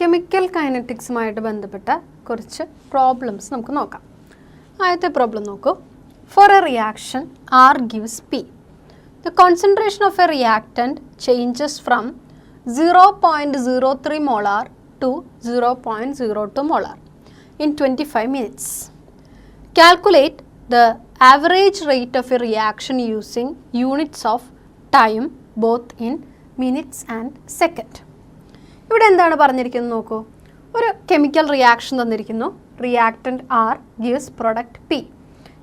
Chemical കൈനറ്റിക്സുമായിട്ട് ബന്ധപ്പെട്ട കുറച്ച് problems നമുക്ക് നോക്കാം. ആദ്യത്തെ പ്രോബ്ലം നോക്കൂ. For a reaction R gives P. The concentration of a reactant changes from 0.03 molar to 0.02 molar in 25 minutes. Calculate the average rate of a reaction using units of time both in minutes and second. ഇവിടെ എന്താണ് പറഞ്ഞിരിക്കുന്നത് നോക്കൂ. ഒരു chemical reaction തന്നിരിക്കുന്നു. Reactant R gives product P.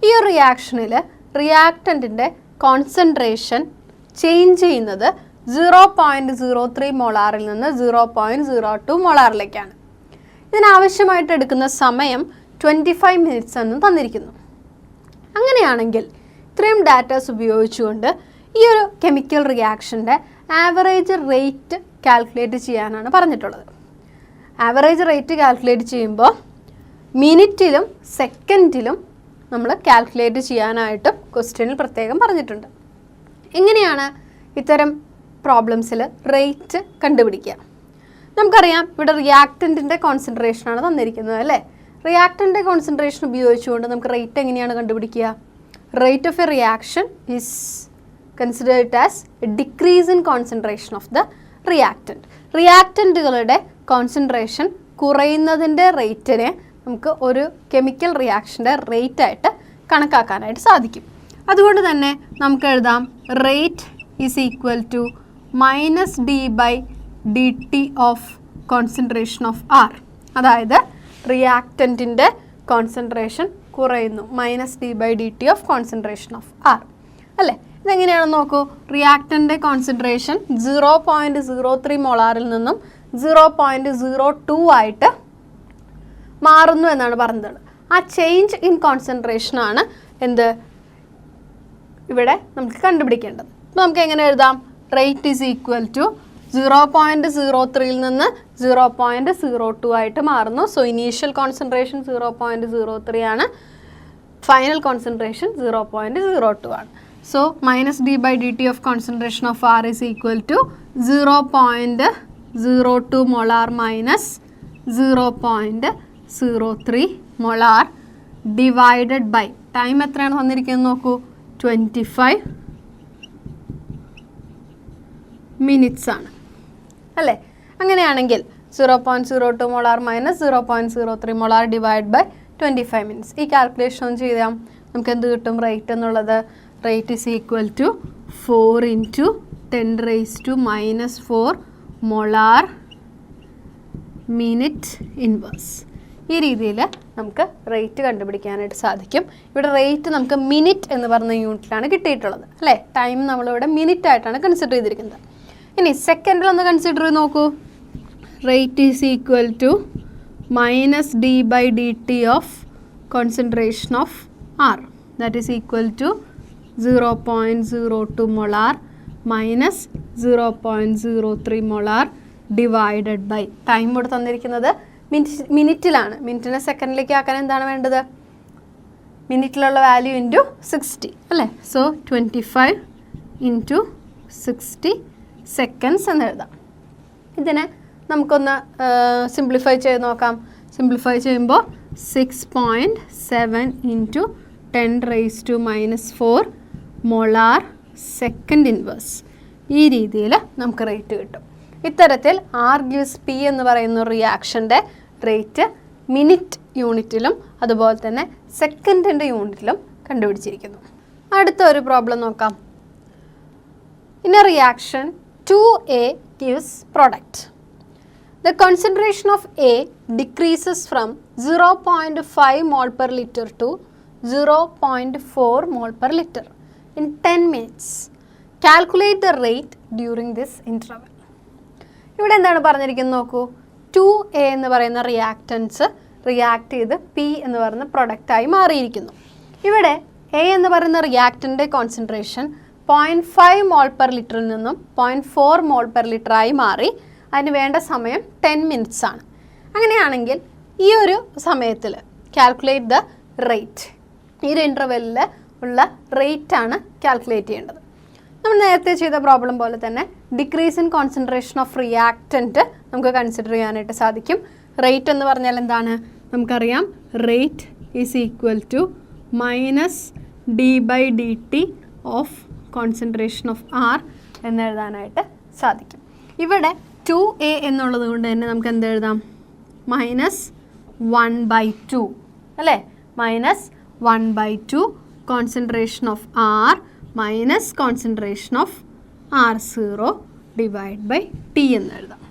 ഈ ഒരു റിയാക്ഷനിൽ റിയാക്റ്റൻറ്റിൻ്റെ concentration change ചെയ്യുന്നത് 0.03 മൊളാറിൽ നിന്ന് 0.02 മൊളാറിലേക്കാണ്. ഇതിനാവശ്യമായിട്ട് എടുക്കുന്ന സമയം 25 മിനിറ്റ്സ് എന്നും തന്നിരിക്കുന്നു. അങ്ങനെയാണെങ്കിൽ ഇത്രയും ഡാറ്റാസ് ഉപയോഗിച്ചുകൊണ്ട് ഈ ഒരു കെമിക്കൽ റിയാക്ഷൻ്റെ ആവറേജ് റേറ്റ് കാൽക്കുലേറ്റ് ചെയ്യാനാണ് പറഞ്ഞിട്ടുള്ളത്. ആവറേജ് റേറ്റ് കാൽക്കുലേറ്റ് ചെയ്യുമ്പോൾ മിനിറ്റിലും സെക്കൻഡിലും നമ്മൾ കാൽക്കുലേറ്റ് ചെയ്യാനായിട്ടും ക്വസ്റ്റ്യനിൽ പ്രത്യേകം പറഞ്ഞിട്ടുണ്ട്. എങ്ങനെയാണ് ഇത്തരം പ്രോബ്ലംസിൽ റേറ്റ് കണ്ടുപിടിക്കുക? നമുക്കറിയാം ഇവിടെ റിയാക്റ്റൻറ്റിൻ്റെ കോൺസെൻട്രേഷനാണ് തന്നിരിക്കുന്നത് അല്ലേ. റിയാക്റ്റൻ്റെ കോൺസെൻട്രേഷൻ ഉപയോഗിച്ചുകൊണ്ട് നമുക്ക് റേറ്റ് എങ്ങനെയാണ് കണ്ടുപിടിക്കുക? Rate of a reaction is considered as a decrease in concentration of the reactant. റിയാക്റ്റൻറ്റുകളുടെ കോൺസെൻട്രേഷൻ കുറയുന്നതിൻ്റെ റേറ്റിനെ നമുക്ക് ഒരു കെമിക്കൽ റിയാക്ഷൻ്റെ റേറ്റായിട്ട് കണക്കാക്കാനായിട്ട് സാധിക്കും. അതുകൊണ്ട് തന്നെ നമുക്ക് എഴുതാം rate is equal to -d/dt of concentration of R. അതായത് റിയാക്റ്റൻറ്റിൻ്റെ കോൺസെൻട്രേഷൻ കുറയുന്നു, -d/dt of concentration of R അല്ലേ. ഇതെങ്ങനെയാണെന്ന് നോക്കൂ. റിയാക്റ്റൻ്റെ കോൺസെൻട്രേഷൻ 0.03 മൊളാറിൽ നിന്നും 0.02 ആയിട്ട് മാറുന്നു എന്നാണ് പറഞ്ഞത്. ആ ചേഞ്ച് ഇൻ കോൺസെൻട്രേഷനാണ് എന്ത് ഇവിടെ നമുക്ക് കണ്ടുപിടിക്കേണ്ടത്. അപ്പോൾ നമുക്ക് എങ്ങനെ എഴുതാം? റേറ്റ് ഈസ് ഈക്വൽ ടു 0.03യിൽ നിന്ന് 0.02 ആയിട്ട് മാറുന്നു. സോ ഇനീഷ്യൽ കോൺസെൻട്രേഷൻ 0.03 ആണ്, ഫൈനൽ കോൺസെൻട്രേഷൻ 0.02 ആണ്. So -d/dt of concentration of R is equal to 0.02 molar minus 0.03 molar divided by time എത്രയാണ് തന്നിരിക്കുന്നത് നോക്കൂ, 25 മിനിറ്റ്സ് ആണ് അല്ലേ. അങ്ങനെയാണെങ്കിൽ 0.02 molar minus 0.03 molar divide by 25 minutes. ഈ കാൽക്കുലേഷൻ ഒന്ന് ചെയ്താൽ നമുക്ക് എന്ത് കിട്ടും റേറ്റ് എന്നുള്ളത്? Rate is equal to 4 × 10⁻⁻⁴ molar minute inverse. ഈ രീതിയിൽ നമുക്ക് റേറ്റ് കണ്ടുപിടിക്കാനായിട്ട് സാധിക്കും. ഇവിടെ റേറ്റ് നമുക്ക് മിനിറ്റ് എന്ന് പറഞ്ഞ യൂണിറ്റിലാണ് കിട്ടിയിട്ടുള്ളത് അല്ലേ. ടൈം നമ്മളിവിടെ മിനിറ്റ് ആയിട്ടാണ് കൺസിഡർ ചെയ്തിരിക്കുന്നത്. ഇനി സെക്കൻഡിലൊന്ന് കൺസിഡർ ചെയ്ത് നോക്കൂ. Rate is equal to -d/dt of concentration of R. That is equal to 0.02 molar minus 0.03 molar divided by time ഇവിടെ തന്നിരിക്കുന്നത് മിനിറ്റിലാണ്. മിനിറ്റിനെ സെക്കൻഡിലേക്ക് ആക്കാൻ എന്താണ് വേണ്ടത്? മിനിറ്റിലുള്ള വാല്യൂ ഇൻറ്റു 60 അല്ലേ. സോ 25 × 60 സെക്കൻഡ്സ് എന്ന് എഴുതാം. ഇതിനെ നമുക്കൊന്ന് സിംപ്ലിഫൈ ചെയ്ത് നോക്കാം. സിംപ്ലിഫൈ ചെയ്യുമ്പോൾ 6.7 × 10⁻⁻⁴ molar സെക്കൻഡ് ഇൻവേഴ്സ്. ഈ രീതിയിൽ നമുക്ക് റേറ്റ് കിട്ടും. ഇത്തരത്തിൽ R gives P എന്ന് പറയുന്ന റിയാക്ഷൻ്റെ റേറ്റ് മിനിറ്റ് യൂണിറ്റിലും അതുപോലെ തന്നെ സെക്കൻഡിൻ്റെ യൂണിറ്റിലും കണ്ടുപിടിച്ചിരിക്കുന്നു. അടുത്ത ഒരു പ്രോബ്ലം നോക്കാം. In A reaction 2A gives product. The concentration of A decreases from 0.5 mol per liter to 0.4 mol per liter in 10 minutes. Calculate the rate during this interval. ഇവിടെ എന്താണ് പറഞ്ഞിരിക്കുന്നത് നോക്കൂ. 2A എന്ന് പറയുന്ന റിയാക്റ്റൻസ് റിയാക്ട് ചെയ്ത് P എന്ന് പറയുന്ന പ്രൊഡക്റ്റായി മാറിയിരിക്കുന്നു. ഇവിടെ A എന്ന് പറയുന്ന റിയാക്റ്റൻ്റെ കോൺസെൻട്രേഷൻ 0.5 മോൾ പെർ ലിറ്ററിൽ നിന്നും 0.4 മോൾ പെർ ലിറ്ററായി മാറി. അതിന് വേണ്ട സമയം 10 മിനിറ്റ്സ് ആണ്. അങ്ങനെയാണെങ്കിൽ ഈ ഒരു സമയത്തിൽ കാൽക്കുലേറ്റ് ദ റേറ്റ്, ഈ ഒരു ഇൻ്റർവെല്ലിൽ ഉള്ള റേറ്റാണ് കാൽക്കുലേറ്റ് ചെയ്യേണ്ടത്. നമ്മൾ നേരത്തെ ചെയ്ത പ്രോബ്ലം പോലെ തന്നെ decrease in concentration of reactant നമുക്ക് കൺസിഡർ ചെയ്യാനായിട്ട് സാധിക്കും. റേറ്റ് എന്ന് പറഞ്ഞാൽ എന്താണ്? നമുക്കറിയാം rate is equal to minus d/dt of concentration of R എന്ന് എഴുതാനായിട്ട് സാധിക്കും. ഇവിടെ 2a എന്നുള്ളത് കൊണ്ട് തന്നെ നമുക്ക് എന്ത് എഴുതാം? -1/2 അല്ലേ? -1/2 concentration of R minus concentration of R0 divide by T എന്ന് എഴുതാം.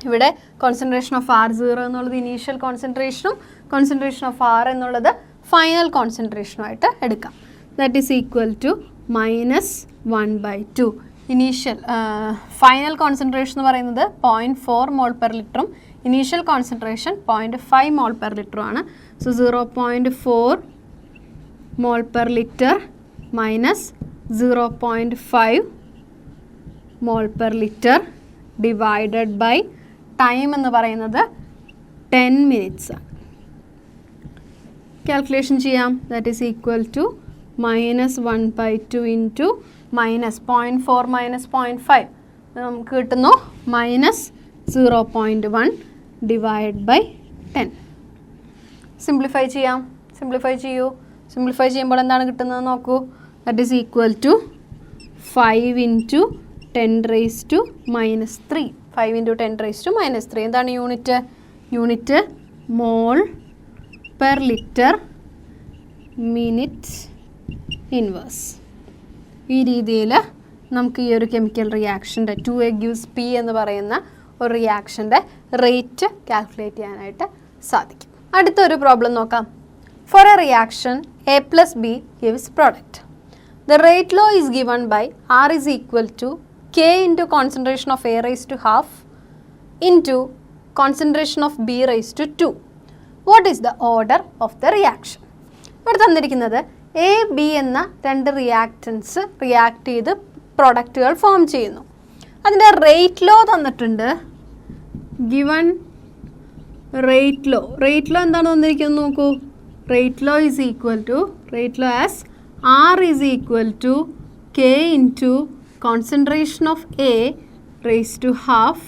ഇവിടെ കോൺസെൻട്രേഷൻ ഓഫ് R0 എന്നുള്ളത് ഇനീഷ്യൽ കോൺസെൻട്രേഷനും കോൺസെൻട്രേഷൻ ഓഫ് R എന്നുള്ളത് ഫൈനൽ കോൺസെൻട്രേഷനുമായിട്ട് എടുക്കാം. That is equal to -1/2. Initial final concentration എന്ന് പറയുന്നത് 0.4 മോൾ പെർ ലിറ്ററും ഇനീഷ്യൽ കോൺസെൻട്രേഷൻ 0.5 മോൾ പെർ ലിറ്ററുമാണ്. So 0.4 mole per litre minus 0.5 mole per litre divided by time എന്ന് പറയുന്നത് 10 മിനിറ്റ്സ് ആണ്. കാൽക്കുലേഷൻ ചെയ്യാം. That is equal to -1/2 into -0.4 minus 0.5 നമുക്ക് കിട്ടുന്നു -0.1 ഡിവൈഡ് ബൈ 10. സിംപ്ലിഫൈ ചെയ്യാം. സിംപ്ലിഫൈ ചെയ്യുമ്പോൾ എന്താണ് കിട്ടുന്നത് നോക്കൂ. That is equal to 5 into 10⁻³ 5 into 10⁻³ എന്താണ് unit mole per litre minute inverse. ഈ രീതിയിൽ നമുക്ക് ഈ ഒരു കെമിക്കൽ റിയാക്ഷൻ്റെ 2A gives P എന്ന് പറയുന്ന ഒരു റിയാക്ഷൻ്റെ റേറ്റ് കാൽക്കുലേറ്റ് ചെയ്യാനായിട്ട് സാധിക്കും. അടുത്തൊരു പ്രോബ്ലം നോക്കാം. For a reaction A+B gives product. The rate law is given by R is equal to K into concentration of A raised to half into concentration of B raised to 2. What is the order of the reaction? ഇവിടെ തന്നിരിക്കുന്നത് A, B എന്ന രണ്ട് reactance react ചെയ്ത് പ്രൊഡക്റ്റുകൾ form ചെയ്യുന്നു. അതിൻ്റെ rate law തന്നിട്ടുണ്ട്. Given rate law എന്താണ് തന്നിരിക്കുന്നത് നോക്കൂ. Rate law is equal to as R is equal to K into concentration of A raise to half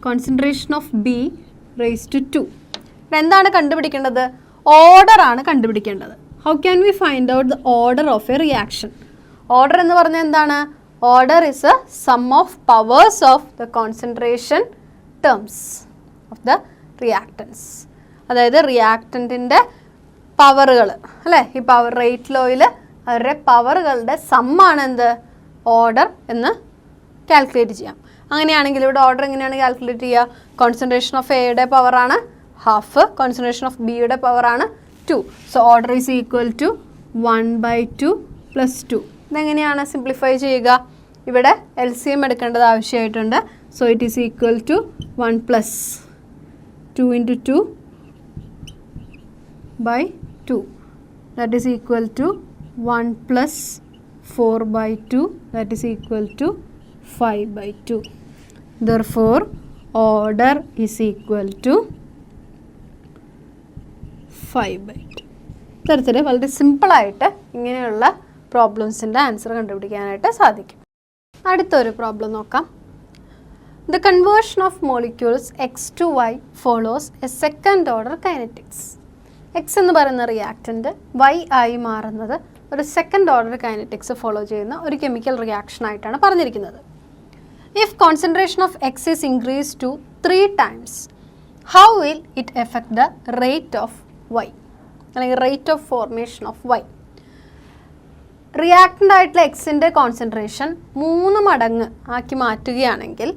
concentration of B raise to 2. എന്താണ് കണ്ടുപിടിക്കേണ്ടത്? ഓർഡറാണ് കണ്ടുപിടിക്കേണ്ടത്. How can we find out the order of a reaction? Order എന്ന് പറഞ്ഞാൽ എന്താണ്? Order is a sum of powers of the concentration terms of the reactants. അതായത് റിയാക്റ്റൻറ്റിൻ്റെ പവറുകൾ അല്ലേ? ഈ പവർ റേറ്റ് ലോയിൽ അവരുടെ പവറുകളുടെ സമ്മാണ് എന്ത്? ഓർഡർ എന്ന് കാൽക്കുലേറ്റ് ചെയ്യാം. അങ്ങനെയാണെങ്കിൽ ഇവിടെ ഓർഡർ എങ്ങനെയാണ് കാൽക്കുലേറ്റ് ചെയ്യുക? കോൺസെൻട്രേഷൻ ഓഫ് എയുടെ പവറാണ് ഹാഫ്, കോൺസെൻട്രേഷൻ ഓഫ് ബിയുടെ പവറാണ് 2. So order is equal to 1/2 + 2. ഇതെങ്ങനെയാണ് സിംപ്ലിഫൈ ചെയ്യുക? ഇവിടെ LCM എടുക്കേണ്ടത് ആവശ്യമായിട്ടുണ്ട്. So it is equal to 1 + 2 × 2 / 2. That is equal to 1 + 4/2. That is equal to 5/2. Therefore, order is equal to 5/2. തരത്തിൽ വളരെ സിമ്പിളായിട്ട് ഇങ്ങനെയുള്ള പ്രോബ്ലംസിൻ്റെ ആൻസർ കണ്ടുപിടിക്കാനായിട്ട് സാധിക്കും. അടുത്തൊരു പ്രോബ്ലം നോക്കാം. The conversion of molecules X to Y follows a second order kinetics. X എന്ന് പറയുന്ന റിയാക്റ്റൻ്റ് Y ആയി മാറുന്നത് ഒരു സെക്കൻഡ് ഓർഡർ കൈനറ്റിക്സ് ഫോളോ ചെയ്യുന്ന ഒരു കെമിക്കൽ റിയാക്ഷൻ ആയിട്ടാണ് പറഞ്ഞിരിക്കുന്നത്. If concentration of X is increased to 3 times, how will it affect the rate of Y? അല്ലെങ്കിൽ rate of formation of Y? Reactant ആയിട്ടുള്ള എക്സിൻ്റെ കോൺസെൻട്രേഷൻ 3 മടങ്ങ് ആക്കി മാറ്റുകയാണെങ്കിൽ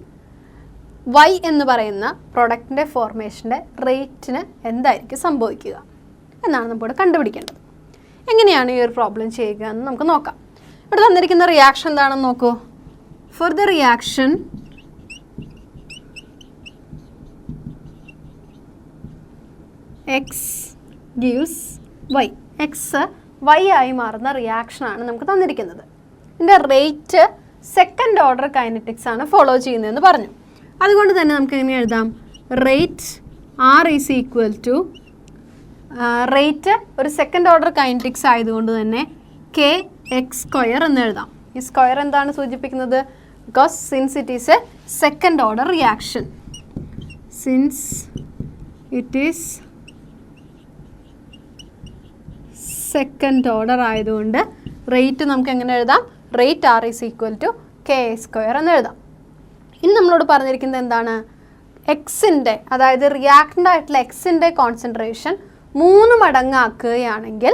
Y എന്ന് പറയുന്ന പ്രൊഡക്റ്റിൻ്റെ ഫോർമേഷൻ്റെ റേറ്റിന് എന്തായിരിക്കും സംഭവിക്കുക എന്നാണ് നമ്മളിവിടെ കണ്ടുപിടിക്കേണ്ടത്. എങ്ങനെയാണ് ഈ ഒരു പ്രോബ്ലം ചെയ്യുക എന്ന് നമുക്ക് നോക്കാം. ഇവിടെ തന്നിരിക്കുന്ന റിയാക്ഷൻ എന്താണെന്ന് നോക്കൂ. For the reaction X gives Y. X Y ആയി മാറുന്ന റിയാക്ഷനാണ് നമുക്ക് തന്നിരിക്കുന്നത്. ഇതിൻ്റെ റേറ്റ് സെക്കൻഡ് ഓർഡർ കൈനറ്റിക്സ് ആണ് ഫോളോ ചെയ്യുന്നതെന്ന് പറഞ്ഞു. അതുകൊണ്ട് തന്നെ നമുക്ക് എങ്ങനെ എഴുതാം? Rate R is equal to rate ഒരു സെക്കൻഡ് ഓർഡർ കൈനറ്റിക്സ് ആയതുകൊണ്ട് തന്നെ KX² എന്ന് എഴുതാം. ഈ സ്ക്വയർ എന്താണ് സൂചിപ്പിക്കുന്നത്? Because since it is a second order reaction, since it is second order ആയതുകൊണ്ട് റേറ്റ് നമുക്ക് എങ്ങനെ എഴുതാം? Rate R is equal to K square എന്ന് എഴുതാം. ഇനി നമ്മളോട് പറഞ്ഞിരിക്കുന്നത് എന്താണ്? എക്സിൻ്റെ, അതായത് റിയാക്റ്റൻ്റ് ആയിട്ടുള്ള എക്സിൻ്റെ കോൺസെൻട്രേഷൻ 3 മടങ്ങാക്കുകയാണെങ്കിൽ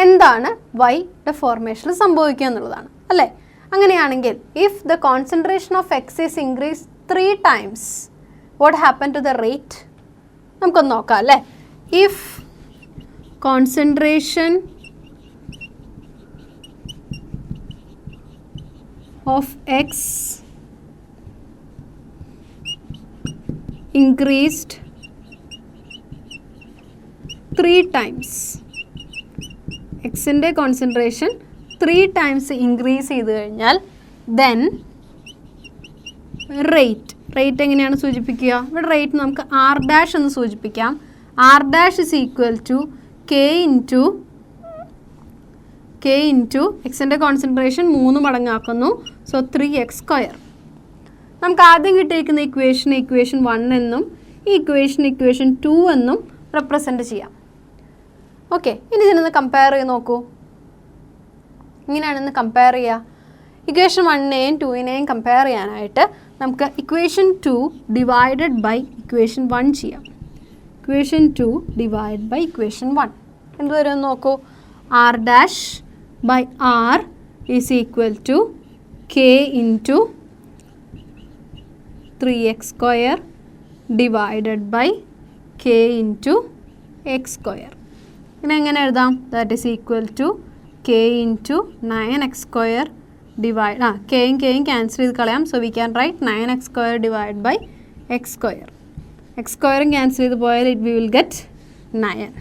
എന്താണ് വൈയുടെ ഫോർമേഷനിൽ സംഭവിക്കുക എന്നുള്ളതാണ് അല്ലേ? അങ്ങനെയാണെങ്കിൽ if the concentration of X is increase 3 times, what happen to the rate? നമുക്കൊന്ന് നോക്കാം അല്ലേ. ഇഫ് concentration of x increased 3 times, x ൻ്റെ കോൺസെൻട്രേഷൻ 3 times ഇൻക്രീസ് ചെയ്ത് കഴിഞ്ഞാൽ ദെൻ റേറ്റ് എങ്ങനെയാണ് സൂചിപ്പിക്കുക? ഇവിടെ റേറ്റ് നമുക്ക് ആർ ഡാഷ് എന്ന് സൂചിപ്പിക്കാം. R dash is equal to K into എക്സിൻ്റെ കോൺസെൻട്രേഷൻ 3 മടങ്ങാക്കുന്നു. So 3x square. നമുക്ക് ആദ്യം കിട്ടിയിരിക്കുന്ന ഇക്വേഷൻ 1 എന്നും ഈ ഇക്വേഷൻ 2 എന്നും റെപ്രസെൻറ്റ് ചെയ്യാം. ഓക്കെ, ഇനി ഇതിനൊന്ന് കമ്പയർ ചെയ്ത് നോക്കൂ. ഇങ്ങനെയാണെന്ന് കമ്പയർ ചെയ്യുക. ഇക്വേഷൻ 1നെയും 2നെയും കമ്പയർ ചെയ്യാനായിട്ട് നമുക്ക് ഇക്വേഷൻ 2 ഡിവൈഡഡ് ബൈ ഇക്വേഷൻ 1 ചെയ്യാം. ഇക്വേഷൻ 2 ഡിവൈഡ് ബൈ ഇക്വേഷൻ 1 എന്ത് വരും നോക്കൂ. R dash by R is equal to K into 3x square divided by K into X square. ഇങ്ങനെ എങ്ങനെ എഴുതാം? That is equal to K into 9x square divide കെയും cancel ചെയ്ത് കളയാം. So we can write 9x square divide by X square. X സ്ക്വയറും cancel ചെയ്ത് പോയാൽ we will get 9.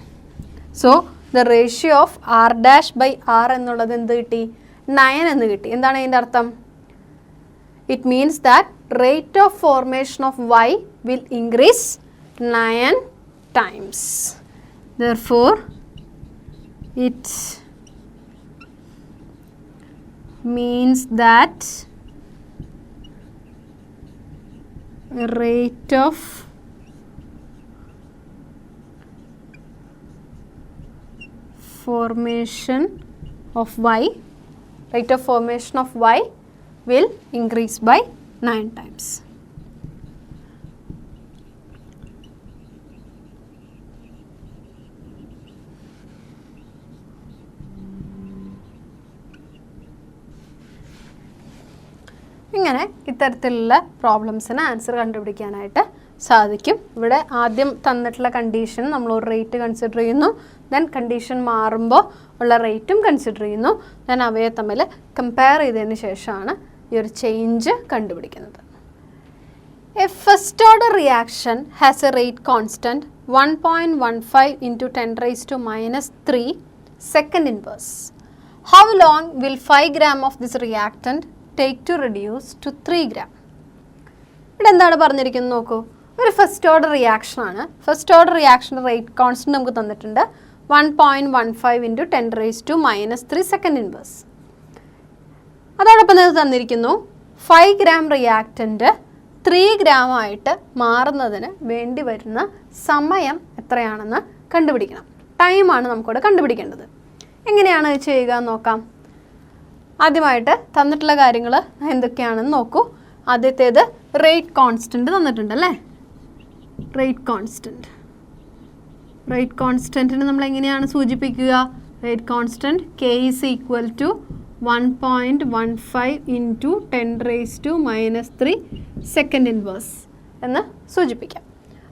So the ratio of R dash by R എന്നുള്ളത് എന്ത് കിട്ടി? 9 എന്ന് കിട്ടി. എന്താണ് അതിൻ്റെ അർത്ഥം? It means that rate of formation of Y will increase 9 times. Therefore, it means that rate of formation of y will increase by 9 times. ഇങ്ങനെ ഇത്തരത്തിലുള്ള പ്രോബ്ലംസിന് ആൻസർ കണ്ടുപിടിക്കാനായിട്ട് സാധിക്കും. ഇവിടെ ആദ്യം തന്നിട്ടുള്ള കണ്ടീഷൻ നമ്മൾ ഒരു റേറ്റ് കൺസിഡർ ചെയ്യുന്നു, ദെൻ കണ്ടീഷൻ മാറുമ്പോൾ ഉള്ള റേറ്റും കൺസിഡർ ചെയ്യുന്നു, ദെൻ അവയെ തമ്മിൽ കമ്പയർ ചെയ്തതിന് ശേഷമാണ് ഈ ഒരു ചേഞ്ച് കണ്ടുപിടിക്കുന്നത്. A first order reaction has A rate constant 1.15 into 10⁻³ second inverse. How long will 5 gram of this reactant take to reduce to 3 gram? ഇവിടെ എന്താണ് പറഞ്ഞിരിക്കുന്നത് നോക്കൂ. ഒരു ഫസ്റ്റ് ഓർഡർ റിയാക്ഷൻ ആണ്. ഫസ്റ്റ് ഓർഡർ റിയാക്ഷൻ്റെ റേറ്റ് കോൺസ്റ്റൻറ്റ് നമുക്ക് തന്നിട്ടുണ്ട് 1.15 into 10⁻³ second inverse. അതോടൊപ്പം തന്നെ തന്നിരിക്കുന്നു 5 gram റിയാക്റ്റൻ്റ് 3 gram ആയിട്ട് മാറുന്നതിന് വേണ്ടി വരുന്ന സമയം എത്രയാണെന്ന് കണ്ടുപിടിക്കണം. ടൈമാണ് നമുക്കിവിടെ കണ്ടുപിടിക്കേണ്ടത്. എങ്ങനെയാണ് ഇത് ചെയ്യുക എന്ന് നോക്കാം. ആദ്യമായിട്ട് തന്നിട്ടുള്ള കാര്യങ്ങൾ എന്തൊക്കെയാണെന്ന് നോക്കൂ. ആദ്യത്തേത് റേറ്റ് കോൺസ്റ്റൻറ്റ് തന്നിട്ടുണ്ട് അല്ലേ. റേറ്റ് കോൺസ്റ്റൻറ്റിന് നമ്മൾ എങ്ങനെയാണ് സൂചിപ്പിക്കുക? Rate constant K is equal to 1.15 into 10⁻³ second inverse എന്ന് സൂചിപ്പിക്കാം.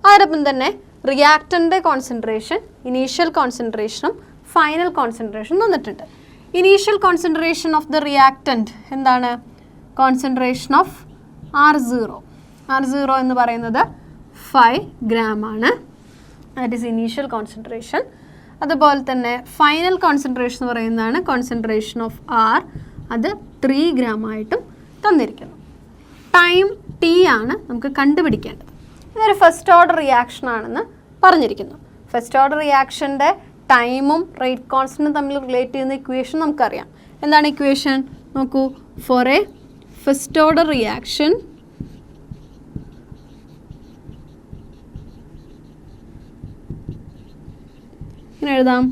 അതോടൊപ്പം തന്നെ റിയാക്റ്റൻ്റെ കോൺസെൻട്രേഷൻ, ഇനീഷ്യൽ കോൺസെൻട്രേഷനും ഫൈനൽ കോൺസെൻട്രേഷനും തന്നിട്ടുണ്ട്. Initial concentration of the reactant എന്താണ്? കോൺസെൻട്രേഷൻ ഓഫ് R0 എന്ന് പറയുന്നത് 5 gram ആണ്. That is initial concentration. അതുപോലെ തന്നെ ഫൈനൽ കോൺസെൻട്രേഷൻ എന്ന് പറയുന്നതാണ് കോൺസെൻട്രേഷൻ ഓഫ് R, അത് 3 gram ആയിട്ടും തന്നിരിക്കുന്നു. ടൈം T ആണ് നമുക്ക് കണ്ടുപിടിക്കേണ്ടത്. ഇതൊരു ഫസ്റ്റ് ഓർഡർ റിയാക്ഷൻ ആണെന്ന് പറഞ്ഞിരിക്കുന്നു. ഫസ്റ്റ് ഓർഡർ റിയാക്ഷൻ്റെ ടൈമും റേറ്റ് കോൺസ്റ്റൻറ്റും തമ്മിൽ റിലേറ്റ് ചെയ്യുന്ന ഇക്വേഷൻ നമുക്കറിയാം. എന്താണ് ഇക്വേഷൻ? നോക്കൂ, for a first order reaction ഇങ്ങനെ എഴുതാം,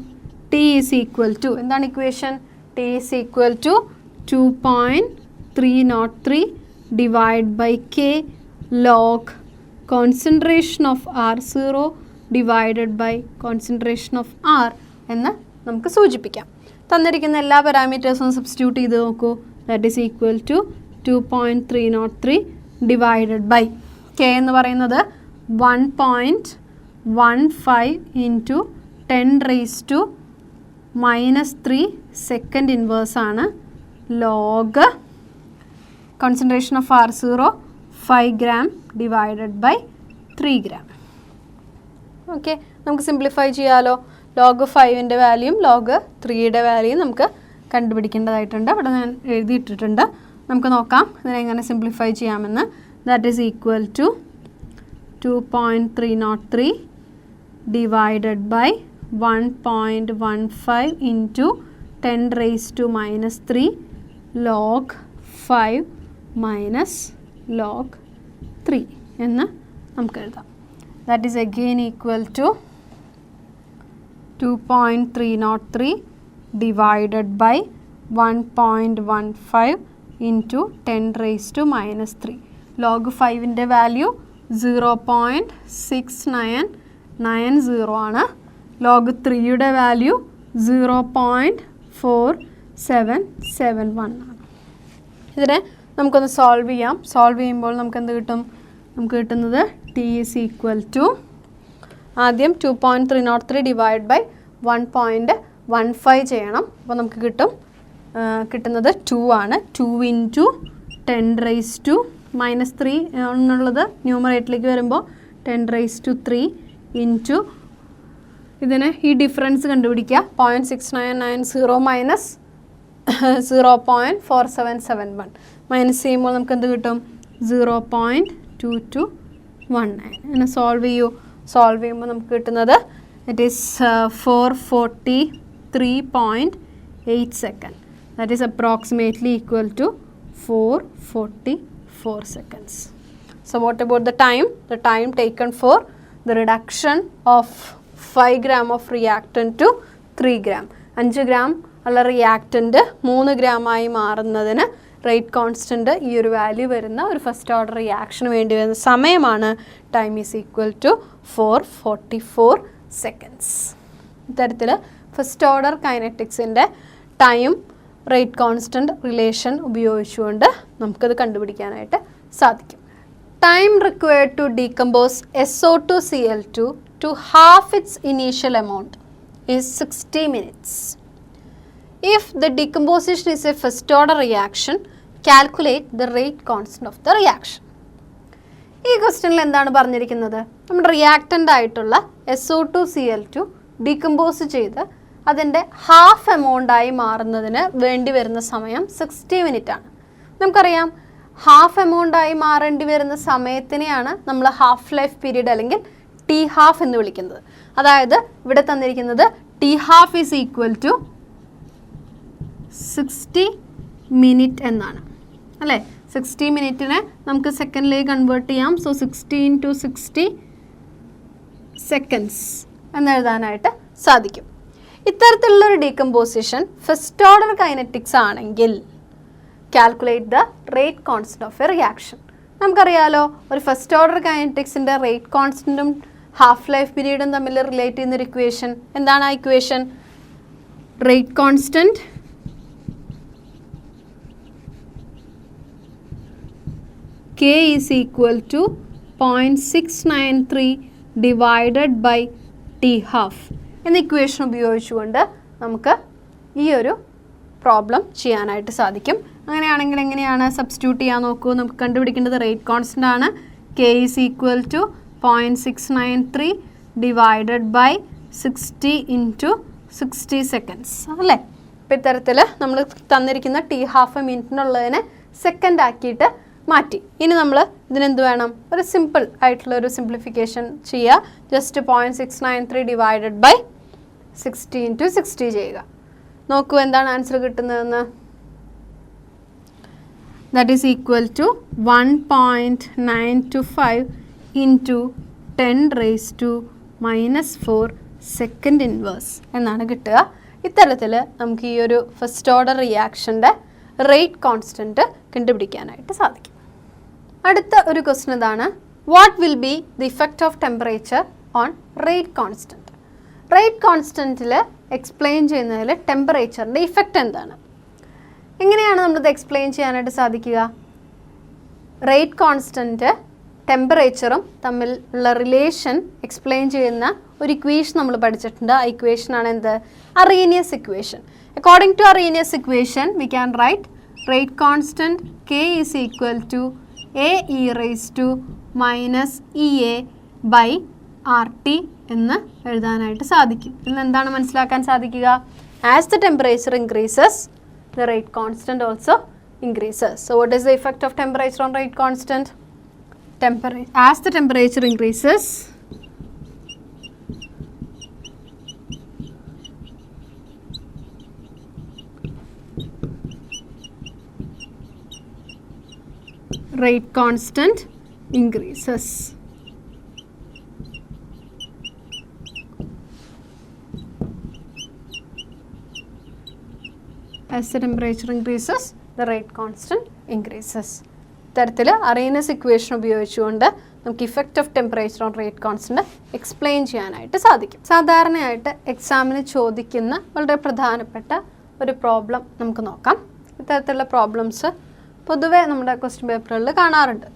ടി ഈസ് ഈക്വൽ ടു, എന്താണ് equation? T is equal to 2.303 divide by K log concentration of R0 divided by concentration of R എന്ന് നമുക്ക് സൂചിപ്പിക്കാം. തന്നിരിക്കുന്ന എല്ലാ പാരാമീറ്റേഴ്സും സബ്സ്റ്റിറ്റ്യൂട്ട് ചെയ്ത് നോക്കൂ. That is equal to 2.303 divided by K എന്ന് പറയുന്നത് 1.15 ഇൻറ്റു 10⁻³ സെക്കൻഡ് ഇൻവേഴ്സ് ആണ്. Log concentration of R0 5 gram divided by 3 gram. Okay, നമുക്ക് സിംപ്ലിഫൈ ചെയ്യാമല്ലോ. ലോഗ് 5ൻ്റെ വാല്യൂയും ലോഗ് 3യുടെ വാല്യൂയും നമുക്ക് കണ്ടുപിടിക്കേണ്ടതായിട്ടുണ്ട്. അവിടെ ഞാൻ എഴുതിയിട്ടിട്ടുണ്ട്. നമുക്ക് നോക്കാം ഇതിനെങ്ങനെ സിംപ്ലിഫൈ ചെയ്യാമെന്ന്. That is equal to 2.303 divided by 1.15 into 10⁻³ log 5 minus log 3 എന്ന് നമുക്ക് എഴുതാം. That is again equal to 2.303 divided by 1.15 into 10⁻³ log 5ൻ്റെ വാല്യൂ 0.6990 ആണ്. ലോഗ് 3യുടെ വാല്യൂ 0.4771 ആണ്. ഇതിനെ നമുക്കൊന്ന് സോൾവ് ചെയ്യാം. സോൾവ് ചെയ്യുമ്പോൾ നമുക്ക് എന്ത് കിട്ടും? നമുക്ക് കിട്ടുന്നത് ടി ഈസ് ഈക്വൽ ടു, ആദ്യം 2.303 ഡിവൈഡ് ബൈ 1.15 ചെയ്യണം. അപ്പോൾ നമുക്ക് കിട്ടുന്നത് 2 ആണ്. 2 ഇൻറ്റു 10⁻³ എന്നുള്ളത് ന്യൂമറേറ്ററിലേക്ക് വരുമ്പോൾ 10⁻³ ഇൻറ്റു ഇതിന് ഈ ഡിഫറൻസ് കണ്ടുപിടിക്കുക. 0.6990 മൈനസ് 0.4771 മൈനസ് ചെയ്യുമ്പോൾ നമുക്ക് എന്ത് കിട്ടും? 0.2219. അങ്ങനെ സോൾവ് ചെയ്യൂ. സോൾവ് ചെയ്യുമ്പോൾ നമുക്ക് കിട്ടുന്നത് it is 443.8 second. That is approximately equal to 444 seconds. So what about the time? The time taken for the reduction of 5 gram of reactant to 3 gram. 5 gram ഉള്ള റിയാക്റ്റൻറ്റ് 3 ഗ്രാമായി മാറുന്നതിന് റേറ്റ് കോൺസ്റ്റൻറ്റ് ഈ ഒരു value വരുന്ന ഒരു first order റിയാക്ഷന് വേണ്ടി വരുന്ന സമയമാണ് time is equal to 444 seconds. ഇത്തരത്തിൽ ഫസ്റ്റ് ഓർഡർ കൈനറ്റിക്സിൻ്റെ ടൈം റേറ്റ് കോൺസ്റ്റൻറ്റ് റിലേഷൻ ഉപയോഗിച്ചുകൊണ്ട് നമുക്കത് കണ്ടുപിടിക്കാനായിട്ട് സാധിക്കും. Time required to decompose SO2Cl2 to half its initial amount is 60 minutes. If the decomposition is a first order reaction, calculate the rate constant of the reaction. ഈ ക്വസ്റ്റ്യനിൽ എന്താണ് പറഞ്ഞിരിക്കുന്നത്? നമ്മുടെ reactant ആയിട്ടുള്ള SO2Cl2 ഡീകമ്പോസ് ചെയ്ത് അതിൻ്റെ ഹാഫ് എമൗണ്ടായി മാറുന്നതിന് വേണ്ടി വരുന്ന സമയം 60 മിനിറ്റ് ആണ്. നമുക്കറിയാം ഹാഫ് എമൗണ്ടായി മാറേണ്ടി വരുന്ന സമയത്തിനെയാണ് നമ്മൾ ഹാഫ് ലൈഫ് പീരീഡ് അല്ലെങ്കിൽ ടി ഹാഫ് എന്ന് വിളിക്കുന്നത്. അതായത് ഇവിടെ തന്നിരിക്കുന്നത് T half is equal to 60 minute എന്നാണ് അല്ലേ. 60 മിനിറ്റിനെ നമുക്ക് സെക്കൻഡിലേക്ക് കൺവേർട്ട് ചെയ്യാം. സോ 60 × 60 സെക്കൻഡ്സ് എന്നെഴുതാനായിട്ട് സാധിക്കും. ഇത്തരത്തിലുള്ളൊരു ഡീകമ്പോസിഷൻ ഫസ്റ്റ് ഓർഡർ കൈനറ്റിക്സ് ആണെങ്കിൽ calculate the rate constant of a reaction. നമുക്കറിയാലോ ഒരു ഫസ്റ്റ് ഓർഡർ കൈനറ്റിക്സിൻ്റെ റേറ്റ് കോൺസ്റ്റൻറ്റും ഹാഫ് ലൈഫ് പീരീഡും തമ്മിൽ റിലേറ്റ് ചെയ്യുന്നൊരു ഇക്വേഷൻ. എന്താണ് ആ equation? Rate constant K is equal to 0.693 divided by T half എന്ന ഇക്വേഷൻ ഉപയോഗിച്ചുകൊണ്ട് നമുക്ക് ഈ ഒരു പ്രോബ്ലം ചെയ്യാനായിട്ട് സാധിക്കും. അങ്ങനെയാണെങ്കിൽ എങ്ങനെയാണ് സബ്സ്റ്റിറ്റ്യൂട്ട് ചെയ്യാൻ നോക്കൂ. നമുക്ക് കണ്ടുപിടിക്കേണ്ടത് റേറ്റ് കോൺസ്റ്റൻ്റ് ആണ്. K is equal to 0.693 divided by 60 into 60 seconds അല്ലേ. അപ്പോൾ ഇത്തരത്തിൽ നമ്മൾ തന്നിരിക്കുന്ന ടി ഹാഫ് മിനിറ്റിനുള്ളതിനെ സെക്കൻഡ് ആക്കിയിട്ട് മാറ്റി. ഇനി നമ്മൾ ഇതിനെന്ത് വേണം? ഒരു സിമ്പിൾ ആയിട്ടുള്ളൊരു സിംപ്ലിഫിക്കേഷൻ ചെയ്യുക. ജസ്റ്റ് 0.693 ഡിവൈഡഡ് ബൈ 60 into 60 ചെയ്യുക. നോക്കൂ എന്താണ് ആൻസർ കിട്ടുന്നതെന്ന്. that is equal to 1.925 into 10 raised to minus 4 second inverse എന്നാണ് കിട്ടുക. ഇത്തരത്തിൽ നമുക്ക് ഈ ഒരു ഫസ്റ്റ് ഓർഡർ റിയാക്ഷൻ്റെ റേറ്റ് കോൺസ്റ്റൻറ്റ് കണ്ടുപിടിക്കാനായിട്ട് സാധിക്കും. അടുത്ത ഒരു ക്വസ്റ്റ്യൻ ഇതാണ്, what will be the effect of temperature on rate constant. Rate കോൺസ്റ്റൻറ്റിൽ എക്സ്പ്ലെയിൻ ചെയ്യുന്നതിൽ ടെമ്പറേച്ചറിൻ്റെ ഇഫക്റ്റ് എന്താണ്? എങ്ങനെയാണ് നമ്മളിത് എക്സ്പ്ലെയിൻ ചെയ്യാനായിട്ട് സാധിക്കുക? റേറ്റ് കോൺസ്റ്റൻറ്റ് ടെമ്പറേച്ചറും തമ്മിൽ ഉള്ള റിലേഷൻ എക്സ്പ്ലെയിൻ ചെയ്യുന്ന ഒരു ഇക്വേഷൻ നമ്മൾ പഠിച്ചിട്ടുണ്ട്. ആ ഇക്വേഷനാണ് എന്ത്? Arrhenius equation. According to Arrhenius equation we can write rate constant K is equal to AE raise to minus EA by RT എന്ന് എഴുതാനായിട്ട് സാധിക്കും. ഇതിൽ നിന്ന് എന്താണ് മനസ്സിലാക്കാൻ സാധിക്കുക? As the temperature increases the rate constant also increases. So what is the effect of temperature on rate constant? As the temperature increases, rate constant increases. As the temperature increases, the rate constant increases. ഇത്തരത്തിൽ Arrhenius equation ഉപയോഗിച്ചുകൊണ്ട് നമുക്ക് effect of temperature on rate constant explain ചെയ്യാനായിട്ട് സാധിക്കും. സാധാരണയായിട്ട് എക്സാമിന് ചോദിക്കുന്ന വളരെ പ്രധാനപ്പെട്ട ഒരു പ്രോബ്ലം നമുക്ക് നോക്കാം. ഇത്തരത്തിലുള്ള പ്രോബ്ലംസ് പൊതുവേ നമ്മുടെ ക്വസ്റ്റ്യൻ പേപ്പറുകളിൽ കാണാറുണ്ട്.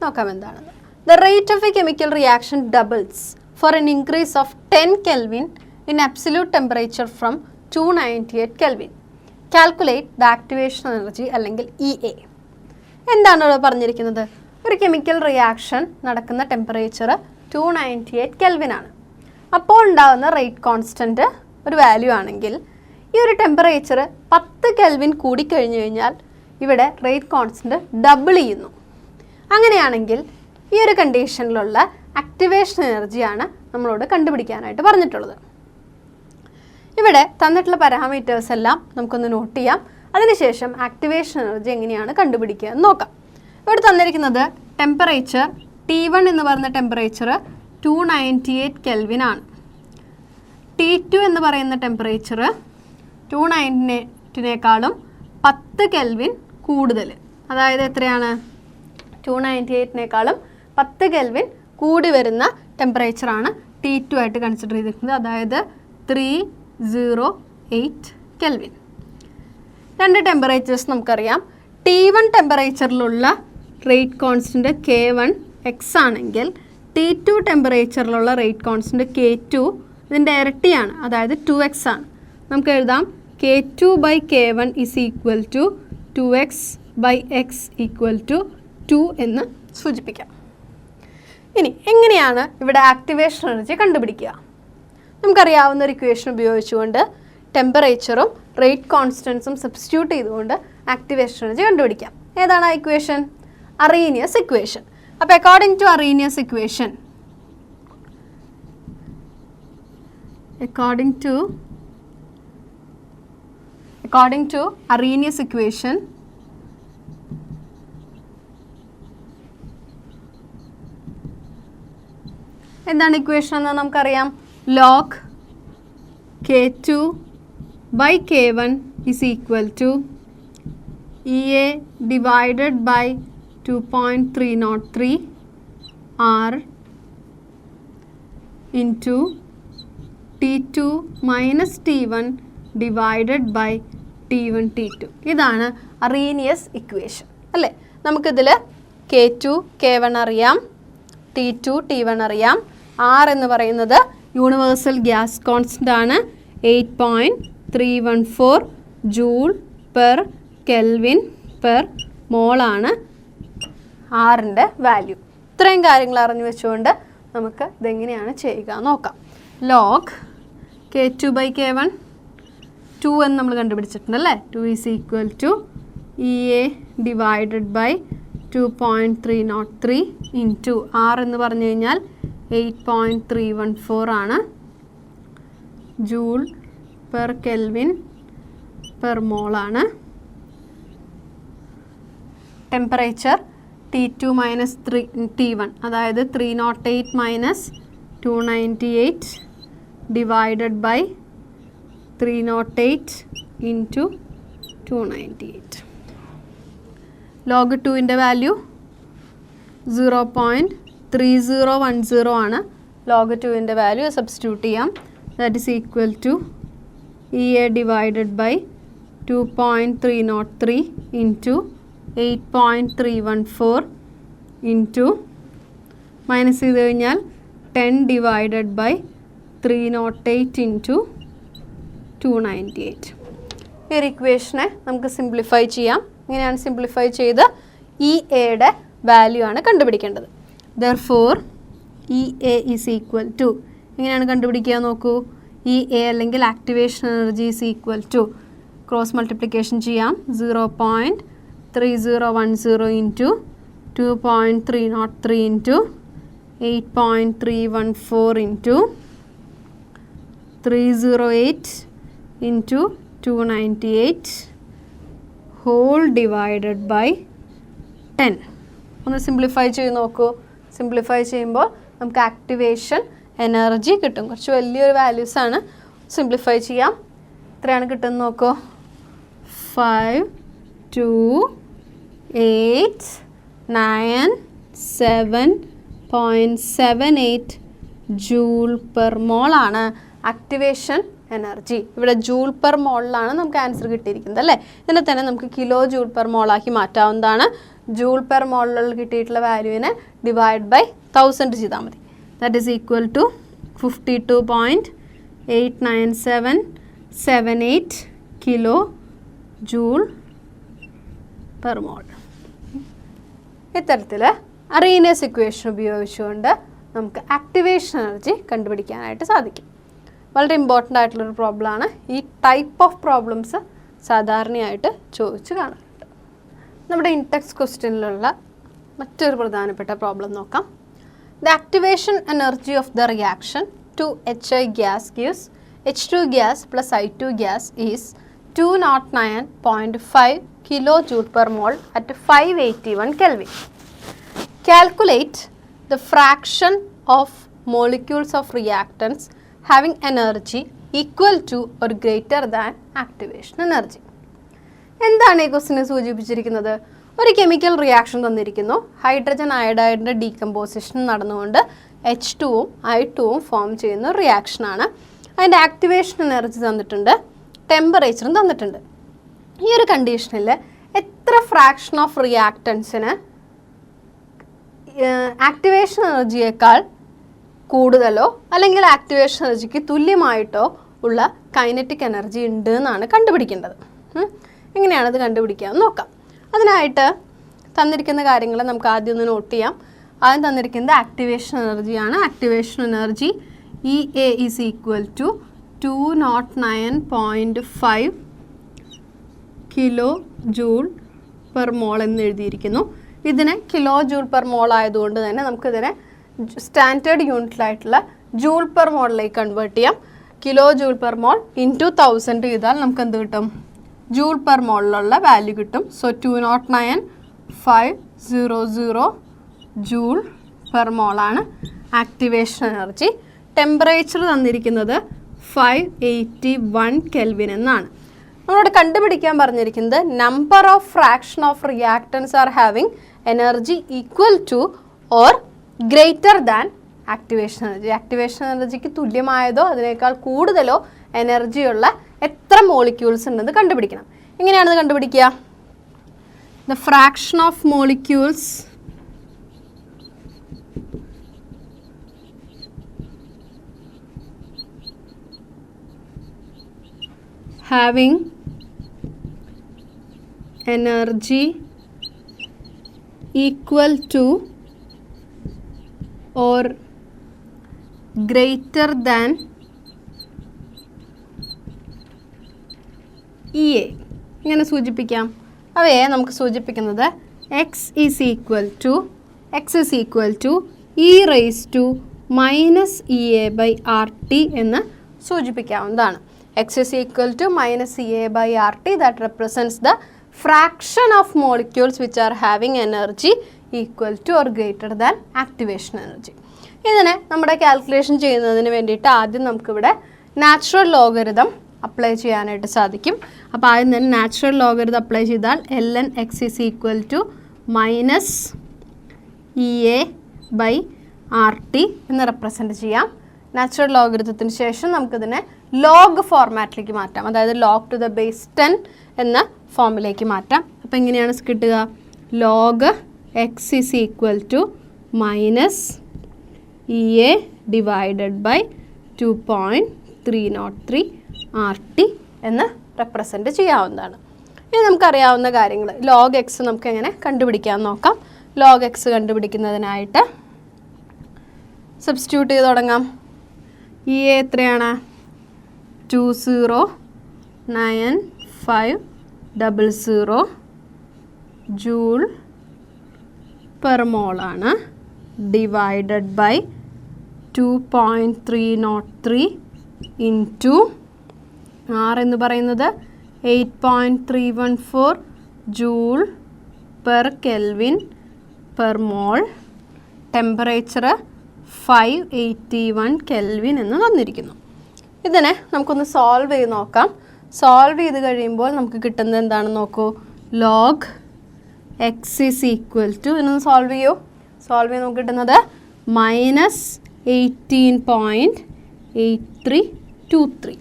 നോക്കാം എന്താണെന്ന്. The rate of a chemical reaction doubles for an increase of 10 Kelvin in absolute temperature from 298 Kelvin. Calculate the activation energy അല്ലെങ്കിൽ EA. എന്താണ് ഇവിടെ പറഞ്ഞിരിക്കുന്നത്? ഒരു കെമിക്കൽ റിയാക്ഷൻ നടക്കുന്ന ടെമ്പറേച്ചർ 298 Kelvin ആണ്. അപ്പോൾ ഉണ്ടാകുന്ന റേറ്റ് കോൺസ്റ്റൻറ്റ് ഒരു വാല്യൂ ആണെങ്കിൽ ഈ ഒരു ടെമ്പറേച്ചർ 10 Kelvin കൂടിക്കഴിഞ്ഞു കഴിഞ്ഞാൽ ഇവിടെ റേറ്റ് കോൺസ്റ്റൻറ്റ് ഡബിൾ ചെയ്യുന്നു. അങ്ങനെയാണെങ്കിൽ ഈ ഒരു കണ്ടീഷനിലുള്ള ആക്ടിവേഷൻ എനർജിയാണ് നമ്മളോട് കണ്ടുപിടിക്കാനായിട്ട് പറഞ്ഞിട്ടുള്ളത്. ഇവിടെ തന്നിട്ടുള്ള പാരാമീറ്റേഴ്സ് എല്ലാം നമുക്കൊന്ന് നോട്ട് ചെയ്യാം. അതിനുശേഷം ആക്ടിവേഷൻ എനർജി എങ്ങനെയാണ് കണ്ടുപിടിക്കുക എന്ന് നോക്കാം. ഇവിടെ തന്നിരിക്കുന്നത് ടെമ്പറേച്ചർ T1 എന്ന് പറയുന്ന ടെമ്പറേച്ചർ 298 Kelvin ആണ്. T2 എന്ന് പറയുന്ന ടെമ്പറേച്ചർ 298-നേക്കാളും 10 Kelvin കൂടുതൽ. അതായത് എത്രയാണ്? 298-നേക്കാളും 10 Kelvin കൂടി വരുന്ന ടെമ്പറേച്ചറാണ് T2 ആയിട്ട് കൺസിഡർ ചെയ്തിരിക്കുന്നത്. അതായത് 308 Kelvin. രണ്ട് ടെമ്പറേച്ചേഴ്സ് നമുക്കറിയാം. T1 ടെമ്പറേച്ചറിലുള്ള റേറ്റ് കോൺസ്റ്റൻറ്റ് K1 X ആണെങ്കിൽ T2 ടെമ്പറേച്ചറിലുള്ള റേറ്റ് കോൺസ്റ്റൻറ്റ് K2 ഇതിൻ്റെ ഇരട്ടിയാണ്, അതായത് 2X ആണ്. നമുക്ക് എഴുതാം K2 by K1 is equal to 2X by X equal to 2 എന്ന് സൂചിപ്പിക്കാം. ഇനി എങ്ങനെയാണ് ഇവിടെ ആക്ടിവേഷൻ എനർജി കണ്ടുപിടിക്കുക? നമുക്കറിയാവുന്ന ഒരു ഇക്വേഷൻ ഉപയോഗിച്ചുകൊണ്ട് ടെമ്പറേച്ചറും റേറ്റ് കോൺസ്റ്റൻസും സബ്സ്റ്റിറ്റ്യൂട്ട് ചെയ്തുകൊണ്ട് ആക്ടിവേഷൻ എനർജി കണ്ടുപിടിക്കാം. ഏതാണ് ആ ഇക്വേഷൻ? Arrhenius equation. അപ്പോൾ according to Arrhenius equation, according to Arrhenius equation, എന്താണ് ഇക്വേഷൻ എന്ന് നമുക്കറിയാം. log K2 by K1 is equal to EA divided by 2.303 R into T2 minus T1 divided by T1 T2. ഇതാണ് Arrhenius equation അല്ലേ. നമുക്കിതിൽ K2 K1 അറിയാം, T2 T1 അറിയാം. R എന്ന് പറയുന്നത് യൂണിവേഴ്സൽ ഗ്യാസ് കോൺസ്റ്റൻ്റ് ആണ്, 8.314 ജൂൾ പെർ കെൽവിൻ പെർ മോളാണ് ആറിൻ്റെ വാല്യൂ. ഇത്രയും കാര്യങ്ങൾ അറിഞ്ഞു വെച്ചുകൊണ്ട് നമുക്ക് ഇതെങ്ങനെയാണ് ചെയ്യുക നോക്കാം. ലോഗ് K2 ബൈ K1 2 എന്ന് നമ്മൾ കണ്ടുപിടിച്ചിട്ടുണ്ട് അല്ലേ. 2 is equal to EA divided by 2.303 into R എന്ന് പറഞ്ഞു കഴിഞ്ഞാൽ 8.314 ആണ്, ജൂൾ പെർ കെൽവിൻ പെർ മോളാണ്. ടെമ്പറേച്ചർ T2 മൈനസ് T1, അതായത് 308 minus 298 divided by 308 into 298. Log 2ൻ്റെ വാല്യൂ 0.3010 ആണ്. ലോഗ് 2ൻ്റെ വാല്യൂ സബ്സ്റ്റിറ്റ്യൂട്ട് ചെയ്യാം. That is equal to EA divided by 2.303 into 8.314 into minus ചെയ്ത് കഴിഞ്ഞാൽ 10 ഡിവൈഡഡ് ബൈ 308 ഇൻറ്റു 298. ഈ ഒരു ഇക്വേഷനെ നമുക്ക് സിംപ്ലിഫൈ ചെയ്യാം. ഇങ്ങനെയാണ് സിംപ്ലിഫൈ ചെയ്ത് EAയുടെ വാല്യൂ ആണ് കണ്ടുപിടിക്കേണ്ടത്. Therefore EA is equal to, എങ്ങനെയാണ് കണ്ടുപിടിക്കുക നോക്കൂ. EA അല്ലെങ്കിൽ activation energy is equal to, cross multiplication ചെയ്യാം. 0.3010 into 2.303 into 8.314 into 308 into 298 whole divided by 10. ഒന്ന് സിംപ്ലിഫൈ ചെയ്ത് നോക്കൂ. സിംപ്ലിഫൈ ചെയ്യുമ്പോൾ നമുക്ക് ആക്ടിവേഷൻ എനർജി കിട്ടും. കുറച്ച് വലിയൊരു വാല്യൂസാണ്. സിംപ്ലിഫൈ ചെയ്യാം. എത്രയാണ് കിട്ടുന്നത് നോക്കൂ. 52897.78 ജൂൾ പെർ മോൾ ആണ് ആക്ടിവേഷൻ എനർജി. ഇവിടെ ജൂൾ പെർ മോളിലാണ് നമുക്ക് ആൻസർ കിട്ടിയിരിക്കുന്നത് അല്ലേ. ഇതിനെ തന്നെ നമുക്ക് കിലോ ജൂൾ പെർ മോളാക്കി മാറ്റാവുന്നതാണ്. ജൂൾ പെർ മോളിലുള്ള കിട്ടിയിട്ടുള്ള വാല്യൂവിനെ ഡിവൈഡ് ബൈ 1000 ചെയ്താൽ മതി. That is equal to 52.89778 kilo joule per mole. ഇത്തരത്തിൽ അറീനിയസ് ഇക്വേഷൻ ഉപയോഗിച്ചുകൊണ്ട് നമുക്ക് ആക്ടിവേഷൻ എനർജി കണ്ടുപിടിക്കാനായിട്ട് സാധിക്കും. വളരെ ഇമ്പോർട്ടൻ്റ് ആയിട്ടുള്ളൊരു പ്രോബ്ലമാണ്. ഈ ടൈപ്പ് ഓഫ് പ്രോബ്ലംസ് സാധാരണയായിട്ട് ചോദിച്ച് കാണാറുണ്ട്. നമ്മുടെ ഇൻടെക്സ്റ്റ് ക്വസ്റ്റ്യനിലുള്ള മറ്റൊരു പ്രധാനപ്പെട്ട പ്രോബ്ലം നോക്കാം. The activation energy of the reaction two HI gas gives H2 gas plus I2 gas is 209.5 kilojoule per mole at 581 Kelvin. Calculate the fraction of molecules of reactants having energy equal to or greater than activation energy. എന്താണ് ഈ ക്വസ്റ്റിനെ സൂചിപ്പിച്ചിരിക്കുന്നത്? ഒരു chemical reaction തന്നിരിക്കുന്നു. Hydrogen അയഡൈഡിൻ്റെ decomposition നടന്നുകൊണ്ട് H2ഉം I2ഉം form ചെയ്യുന്ന ഒരു റിയാക്ഷനാണ്. അതിൻ്റെ activation energy തന്നിട്ടുണ്ട്, ടെമ്പറേച്ചറും തന്നിട്ടുണ്ട്. ഈ ഒരു കണ്ടീഷനിൽ എത്ര ഫ്രാക്ഷൻ ഓഫ് റിയാക്റ്റൻസിന് ആക്ടിവേഷൻ എനർജിയേക്കാൾ കൂടുതലോ അല്ലെങ്കിൽ ആക്ടിവേഷൻ എനർജിക്ക് തുല്യമായിട്ടോ ഉള്ള കൈനറ്റിക് എനർജി ഉണ്ട് എന്നാണ് കണ്ടുപിടിക്കേണ്ടത്. എങ്ങനെയാണത് കണ്ടുപിടിക്കുക എന്ന് നോക്കാം. അതിനായിട്ട് തന്നിരിക്കുന്ന കാര്യങ്ങൾ നമുക്ക് ആദ്യം ഒന്ന് നോട്ട് ചെയ്യാം. ആദ്യം തന്നിരിക്കുന്നത് ആക്ടിവേഷൻ എനർജിയാണ്. Activation energy EA is equal to 209.5 kilo joule per mole എന്ന് എഴുതിയിരിക്കുന്നു. ഇതിനെ കിലോ ജൂൾ പെർ മോൾ ആയതുകൊണ്ട് തന്നെ നമുക്കിതിനെ സ്റ്റാൻഡേർഡ് യൂണിറ്റിലായിട്ടുള്ള ജൂൾ പെർ മോളിലേക്ക് കൺവേർട്ട് ചെയ്യാം. Kilo joule per mole into 1000 ചെയ്താൽ നമുക്ക് എന്ത് കിട്ടും? ജൂൾ പെർ മോളിലുള്ള വാല്യൂ കിട്ടും. സോ 209.500 ജൂൾ പെർ മോളാണ് ആക്ടിവേഷൻ എനർജി. ടെമ്പറേച്ചർ തന്നിരിക്കുന്നത് 581 കെൽവിൻ എന്നാണ്. നമ്മളോട് കണ്ടുപിടിക്കാൻ പറഞ്ഞിരിക്കുന്നത് number of fraction of reactants are having energy equal to or greater than activation energy. Activation എനർജിക്ക് തുല്യമായതോ അതിനേക്കാൾ കൂടുതലോ എനർജിയുള്ള എത്ര മോളിക്യൂൾസ് ഉണ്ടെന്ന് കണ്ടുപിടിക്കണം. എങ്ങനെയാണത് കണ്ടുപിടിക്കുക? The fraction of molecules having energy equal to or greater than EA. ഇങ്ങനെ സൂചിപ്പിക്കാം. അവയെ നമുക്ക് സൂചിപ്പിക്കുന്നത് x is equal to e raised to minus EA by RT എന്ന് സൂചിപ്പിക്കാവുന്നതാണ്. X is equal to minus EA by RT, that represents the fraction of molecules which are having energy equal to or greater than activation energy. ഇതിനെ നമ്മുടെ calculation ചെയ്യുന്നതിന് വേണ്ടിയിട്ട് ആദ്യം നമുക്കിവിടെ natural logarithm apply ചെയ്യാനായിട്ട് സാധിക്കും. അപ്പോൾ ആദ്യം തന്നെ നാച്ചുറൽ ലോഗരിതം അപ്ലൈ ചെയ്താൽ ln x is equal to minus EA/RT എന്ന് റെപ്രസെൻറ്റ് ചെയ്യാം. നാച്ചുറൽ ലോഗരിതത്തിന് ശേഷം നമുക്കിതിനെ ലോഗ് ഫോർമാറ്റിലേക്ക് മാറ്റാം, അതായത് log to the base 10 എന്ന ഫോമിലേക്ക് മാറ്റാം. അപ്പോൾ എങ്ങനെയാണ് കിട്ടുക? Log x is equal to minus EA divided by 2.303 RT എന്ന് റെപ്രസെൻറ്റ് ചെയ്യാവുന്നതാണ്. ഇനി നമുക്കറിയാവുന്ന കാര്യങ്ങൾ ലോഗ് എക്സ് നമുക്ക് എങ്ങനെ കണ്ടുപിടിക്കാൻ നോക്കാം. ലോഗ് എക്സ് കണ്ടുപിടിക്കുന്നതിനായിട്ട് സബ്സ്റ്റിറ്റ്യൂട്ട് ചെയ്ത് തുടങ്ങാം. EA എത്രയാണ്? 209,500 ജൂൾ പെർ മോൾ ആണ്, ഡിവൈഡഡ് ബൈ 2.303 ഇൻറ്റു R എന്ന് പറയുന്നത് 8.314 ജൂൾ പെർ കെൽവിൻ പെർ മോൾ, ടെമ്പറേച്ചർ 581 കെൽവിൻ എന്ന് തന്നിരിക്കുന്നു. ഇതിനെ നമുക്കൊന്ന് സോൾവ് ചെയ്ത് നോക്കാം. സോൾവ് ചെയ്ത് കഴിയുമ്പോൾ നമുക്ക് കിട്ടുന്നത് എന്താണെന്ന് നോക്കൂ. Log x is equal to എന്നൊന്ന് സോൾവ് ചെയ്യൂ. സോൾവ് ചെയ്ത് നമുക്ക് കിട്ടുന്നത് -18.8323.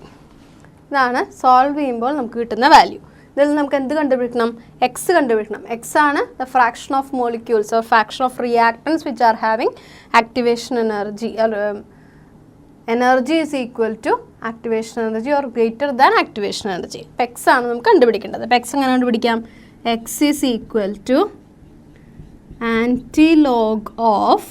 ഇതാണ് സോൾവ് ചെയ്യുമ്പോൾ നമുക്ക് കിട്ടുന്ന വാല്യൂ. ഇതിൽ നമുക്ക് എന്ത് കണ്ടുപിടിക്കണം? എക്സ് കണ്ടുപിടിക്കണം. എക്സ് ആണ് the fraction of molecules or fraction of reactants which are having activation energy. Energy is equal to activation energy or greater than activation energy. അപ്പം എക്സ് ആണ് നമുക്ക് കണ്ടുപിടിക്കേണ്ടത്. അപ്പം എക്സ് എങ്ങനെ കണ്ടുപിടിക്കാം? X is equal to antilog of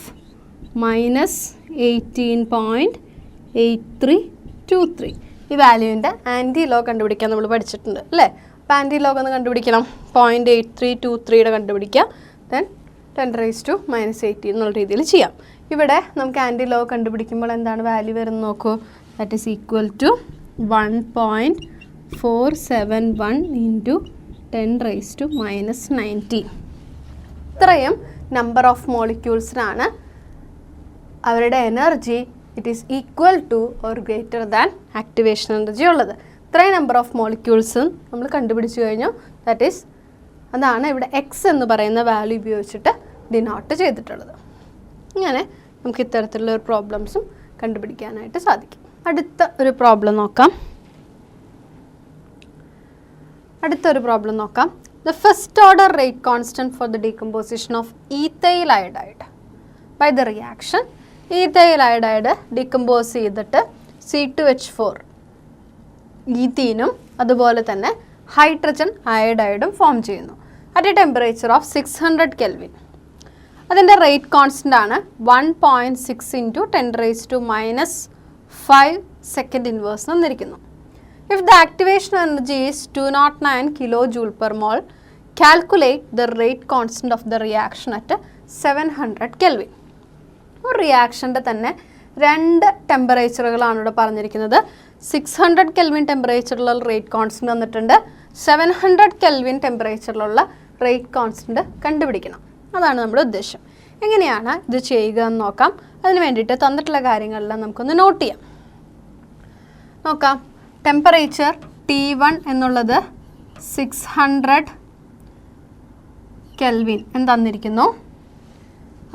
-18.8323. ഈ വാല്യൂവിൻ്റെ anti log കണ്ടുപിടിക്കാൻ നമ്മൾ പഠിച്ചിട്ടുണ്ട് അല്ലേ? അപ്പോൾ ആൻറ്റി ലോഗ് ഒന്ന് കണ്ടുപിടിക്കണം. 0.8323 കണ്ടുപിടിക്കുക. ദെൻ 10⁻⁻18 എന്നുള്ള രീതിയിൽ ചെയ്യാം. ഇവിടെ നമുക്ക് ആൻറ്റി ലോഗ് കണ്ടുപിടിക്കുമ്പോൾ എന്താണ് വാല്യൂ വരുന്നത് നോക്കൂ. That is equal to 1.471 into 10⁻⁻19. ഇത്രയും നമ്പർ ഓഫ് മോളിക്യൂൾസിനാണ് അവരുടെ energy it is equal to or greater than activation energy ഉള്ളത്. ഇത്രയും നമ്പർ ഓഫ് മോളിക്യൂൾസും നമ്മൾ കണ്ടുപിടിച്ചു കഴിഞ്ഞു. ദാറ്റ് ഈസ് അതാണ് ഇവിടെ എക്സ് എന്ന് പറയുന്ന വാല്യൂ ഉപയോഗിച്ചിട്ട് ഡിനോട്ട് ചെയ്തിട്ടുള്ളത്. ഇങ്ങനെ നമുക്ക് ഇത്തരത്തിലുള്ള ഒരു പ്രോബ്ലംസും കണ്ടുപിടിക്കാനായിട്ട് സാധിക്കും. അടുത്ത ഒരു പ്രോബ്ലം നോക്കാം. The first order rate constant for the decomposition of ethyl iodide by the reaction. ethyl iodide decompose ചെയ്തിട്ട് C2H4 ഈത്തീനും അതുപോലെ തന്നെ ഹൈഡ്രജൻ അയഡൈഡും ഫോം ചെയ്യുന്നു at a temperature of 600 kelvin. അതിൻ്റെ റേറ്റ് കോൺസ്റ്റൻ്റ് ആണ് 1.6 ഇൻറ്റു 10⁻⁻5 സെക്കൻഡ് ഇൻവേഴ്സ് എന്നിരിക്കുന്നു. If the activation energy is 209 kilojoule per mole, calculate the rate constant of the reaction at 700 Kelvin. ഒരു റിയാക്ഷൻ്റെ തന്നെ രണ്ട് ടെമ്പറേച്ചറുകളാണ് ഇവിടെ പറഞ്ഞിരിക്കുന്നത്. 600 കെൽവിൻ ടെമ്പറേച്ചറിലുള്ള റേറ്റ് കോൺസ്റ്റൻറ്റ് തന്നിട്ടുണ്ട്. 700 കെൽവിൻ ടെമ്പറേച്ചറിലുള്ള റേറ്റ് കോൺസ്റ്റൻറ്റ് കണ്ടുപിടിക്കണം. അതാണ് നമ്മുടെ ഉദ്ദേശം. എങ്ങനെയാണ് ഇത് ചെയ്യുക എന്ന് നോക്കാം. അതിന് വേണ്ടിയിട്ട് തന്നിട്ടുള്ള കാര്യങ്ങളെല്ലാം നമുക്കൊന്ന് നോട്ട് ചെയ്യാം. നോക്കാം. ടെമ്പറേച്ചർ T1 എന്നുള്ളത് 600 കെൽവിൻ എന്ന് തന്നിരിക്കുന്നു.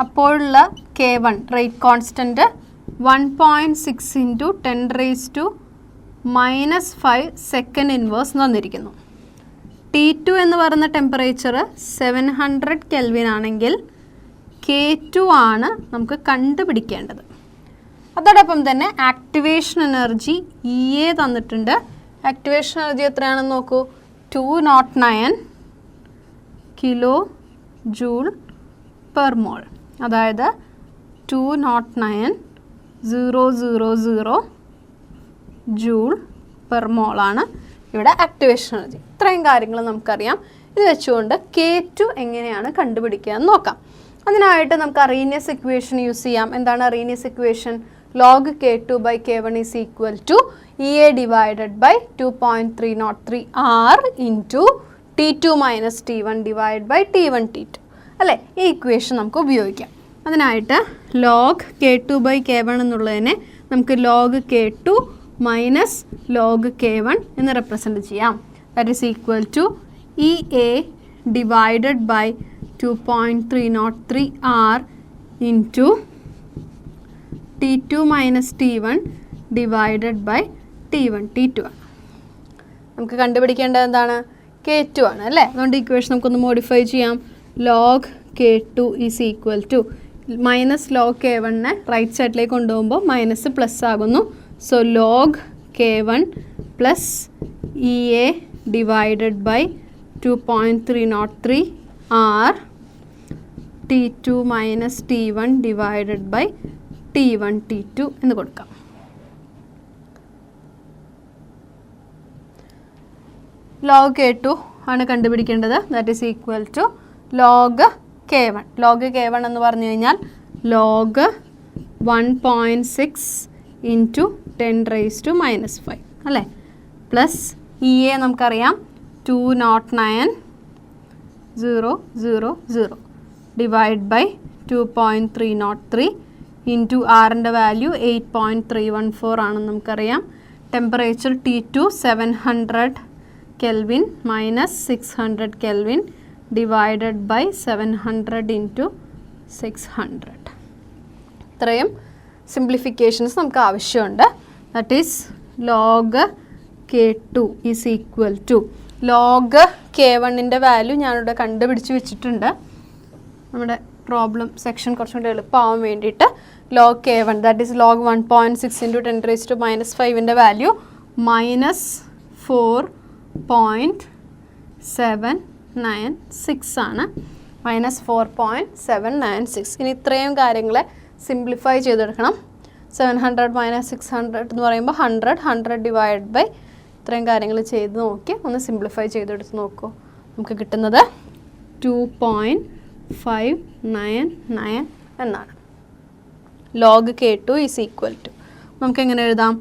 അപ്പോഴുള്ള K1 rate constant 1.6 into 10⁻⁻5 second inverse തന്നിരിക്കുന്നു. T2 എന്ന് പറയുന്ന ടെമ്പറേച്ചർ 700 കെൽവിൻ ആണെങ്കിൽ K2 ആണ് നമുക്ക് കണ്ടുപിടിക്കേണ്ടത്. അതോടൊപ്പം തന്നെ ആക്ടിവേഷൻ എനർജി EA തന്നിട്ടുണ്ട്. ആക്ടിവേഷൻ എനർജി എത്രയാണെന്ന് നോക്കൂ. 209 കിലോ ജൂൾ പെർ മോൾ, അതായത് 209,000 ജൂൾ പെർ മോളാണ് ഇവിടെ ആക്ടിവേഷൻ എനർജി. ഇത്രയും കാര്യങ്ങൾ നമുക്കറിയാം. ഇത് വെച്ചുകൊണ്ട് K2 എങ്ങനെയാണ് കണ്ടുപിടിക്കുക എന്ന് നോക്കാം. അതിനായിട്ട് നമുക്ക് അറീനിയസ് ഇക്വേഷൻ യൂസ് ചെയ്യാം. എന്താണ് Arrhenius equation? log K2 by K1 is equal to EA divided by 2.303 R into T2 minus T1 divided by T1 T2 അല്ലേ? ഈ ഇക്വേഷൻ നമുക്ക് ഉപയോഗിക്കാം. അതിനായിട്ട് ലോഗ് K2 by K1 എന്നുള്ളതിനെ നമുക്ക് log K2 minus log K1 എന്ന് represent ചെയ്യാം. That is equal to EA divided by 2.303 R into T2 minus T1 divided by T1 T2 ആണ്. നമുക്ക് കണ്ടുപിടിക്കേണ്ടത് എന്താണ്? K2 ആണ് അല്ലേ? അതുകൊണ്ട് ഇക്വേഷൻ നമുക്കൊന്ന് മോഡിഫൈ ചെയ്യാം. Log K2 is equal to minus log K1നെ റൈറ്റ് സൈഡിലേക്ക് കൊണ്ടുപോകുമ്പോൾ മൈനസ് പ്ലസ് ആകുന്നു. So log K1 plus EA divided by 2.303 R T2 minus T1 divided by T1 T2 എന്ന് കൊടുക്കാം. ലോഗ് K2 ആണ് കണ്ടുപിടിക്കേണ്ടത്. That is equal to log K1. Log K1 എന്ന് പറഞ്ഞു കഴിഞ്ഞാൽ ലോഗ് 1.6 ഇൻറ്റു 10⁻⁻5 അല്ലേ? പ്ലസ് EA നമുക്കറിയാം 209,000 ഡിവൈഡ് ബൈ 2.303 ഇൻറ്റു ആറിൻ്റെ വാല്യൂ 8.314 ആണെന്ന് നമുക്കറിയാം. Temperature T2 700 Kelvin minus 600 Kelvin divided by 700 into 600. ഇത്രയും സിംപ്ലിഫിക്കേഷൻസ് നമുക്ക് ആവശ്യമുണ്ട്. That is log K2 is equal to log K1ൻ്റെ വാല്യൂ ഞാനിവിടെ കണ്ടുപിടിച്ച് വെച്ചിട്ടുണ്ട്. നമ്മുടെ പ്രോബ്ലം സെക്ഷൻ കുറച്ചും കൂടി എളുപ്പമാവാൻ വേണ്ടിയിട്ട് log K1 that is log 1.6 into 10⁻⁵ value -4.796 ആണ്. -4.796. ഇനി ഇത്രയും കാര്യങ്ങളെ സിംപ്ലിഫൈ ചെയ്തെടുക്കണം. 700 - 600 എന്ന് പറയുമ്പോൾ 100 ഡിവൈഡ് ബൈ ഇത്രയും കാര്യങ്ങൾ ചെയ്ത് നോക്കി ഒന്ന് സിംപ്ലിഫൈ ചെയ്തെടുത്ത് നോക്കൂ. നമുക്ക് കിട്ടുന്നത് 2.599 എന്നാണ്. Log K2 is equal to നമുക്കെങ്ങനെ എഴുതാം?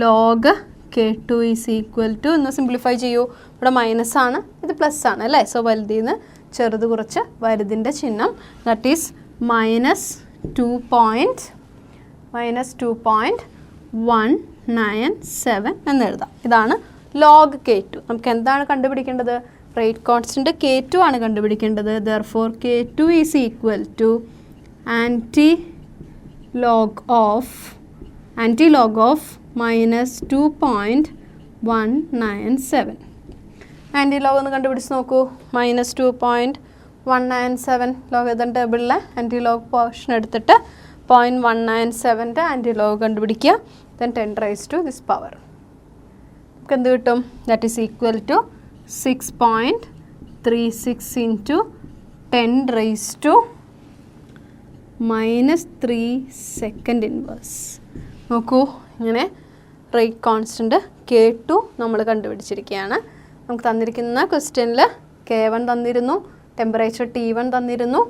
Log K2 is equal to എന്ന് സിംപ്ലിഫൈ ചെയ്യൂ. ഇവിടെ മൈനസ് ആണ്, ഇത് പ്ലസ് ആണ് അല്ലേ? സോ വലുതിൽ നിന്ന് ചെറുത് കുറച്ച് വലുതിൻ്റെ ചിഹ്നം ദാറ്റ് ഈസ് -2.197 എന്ന് എഴുതാം. ഇതാണ് ലോഗ് K2. നമുക്ക് എന്താണ് കണ്ടുപിടിക്കേണ്ടത്? റേറ്റ് കോൺസ്റ്റൻറ്റ് K2 ആണ് കണ്ടുപിടിക്കേണ്ടത്. Therefore K2 is equal to anti log of -2.197. Anti log ഒന്ന് കണ്ടുപിടിച്ച് നോക്കൂ. -2.197 ലോഗരിതം ടേബിളിൽ ആൻറ്റി ലോഗ് പോർഷൻ എടുത്തിട്ട് 0.197 ആൻറ്റി ലോഗ് കണ്ടുപിടിക്കുക. ദെൻ 10⁻⁻. നമുക്ക് എന്ത് കിട്ടും? That is equal to 6.36 into 10⁻³ second inverse. നോക്കൂ, ഇങ്ങനെ റേറ്റ് കോൺസ്റ്റൻറ്റ് K2 നമ്മൾ കണ്ടുപിടിച്ചിരിക്കുകയാണ്. നമുക്ക് തന്നിരിക്കുന്ന ക്വസ്റ്റ്യനിൽ K1 തന്നിരുന്നു, ടെമ്പറേച്ചർ T1 തന്നിരുന്നു,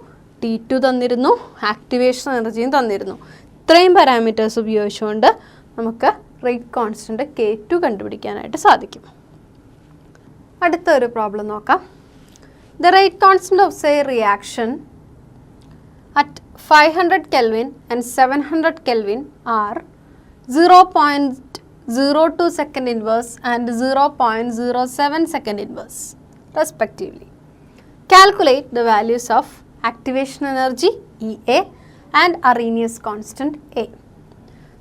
T2 തന്നിരുന്നു, ആക്ടിവേഷൻ എനർജിയും തന്നിരുന്നു. ഇത്രയും പാരാമീറ്റേഴ്സ് ഉപയോഗിച്ചുകൊണ്ട് നമുക്ക് റേറ്റ് കോൺസ്റ്റൻറ്റ് K2 കണ്ടുപിടിക്കാനായിട്ട് സാധിക്കും. അടുത്തൊരു പ്രോബ്ലം നോക്കാം. The rate constant of a reaction at 500 Kelvin and 700 Kelvin are 0.02 second inverse and 0.07 second inverse respectively. Calculate the values of activation energy EA and Arrhenius constant A.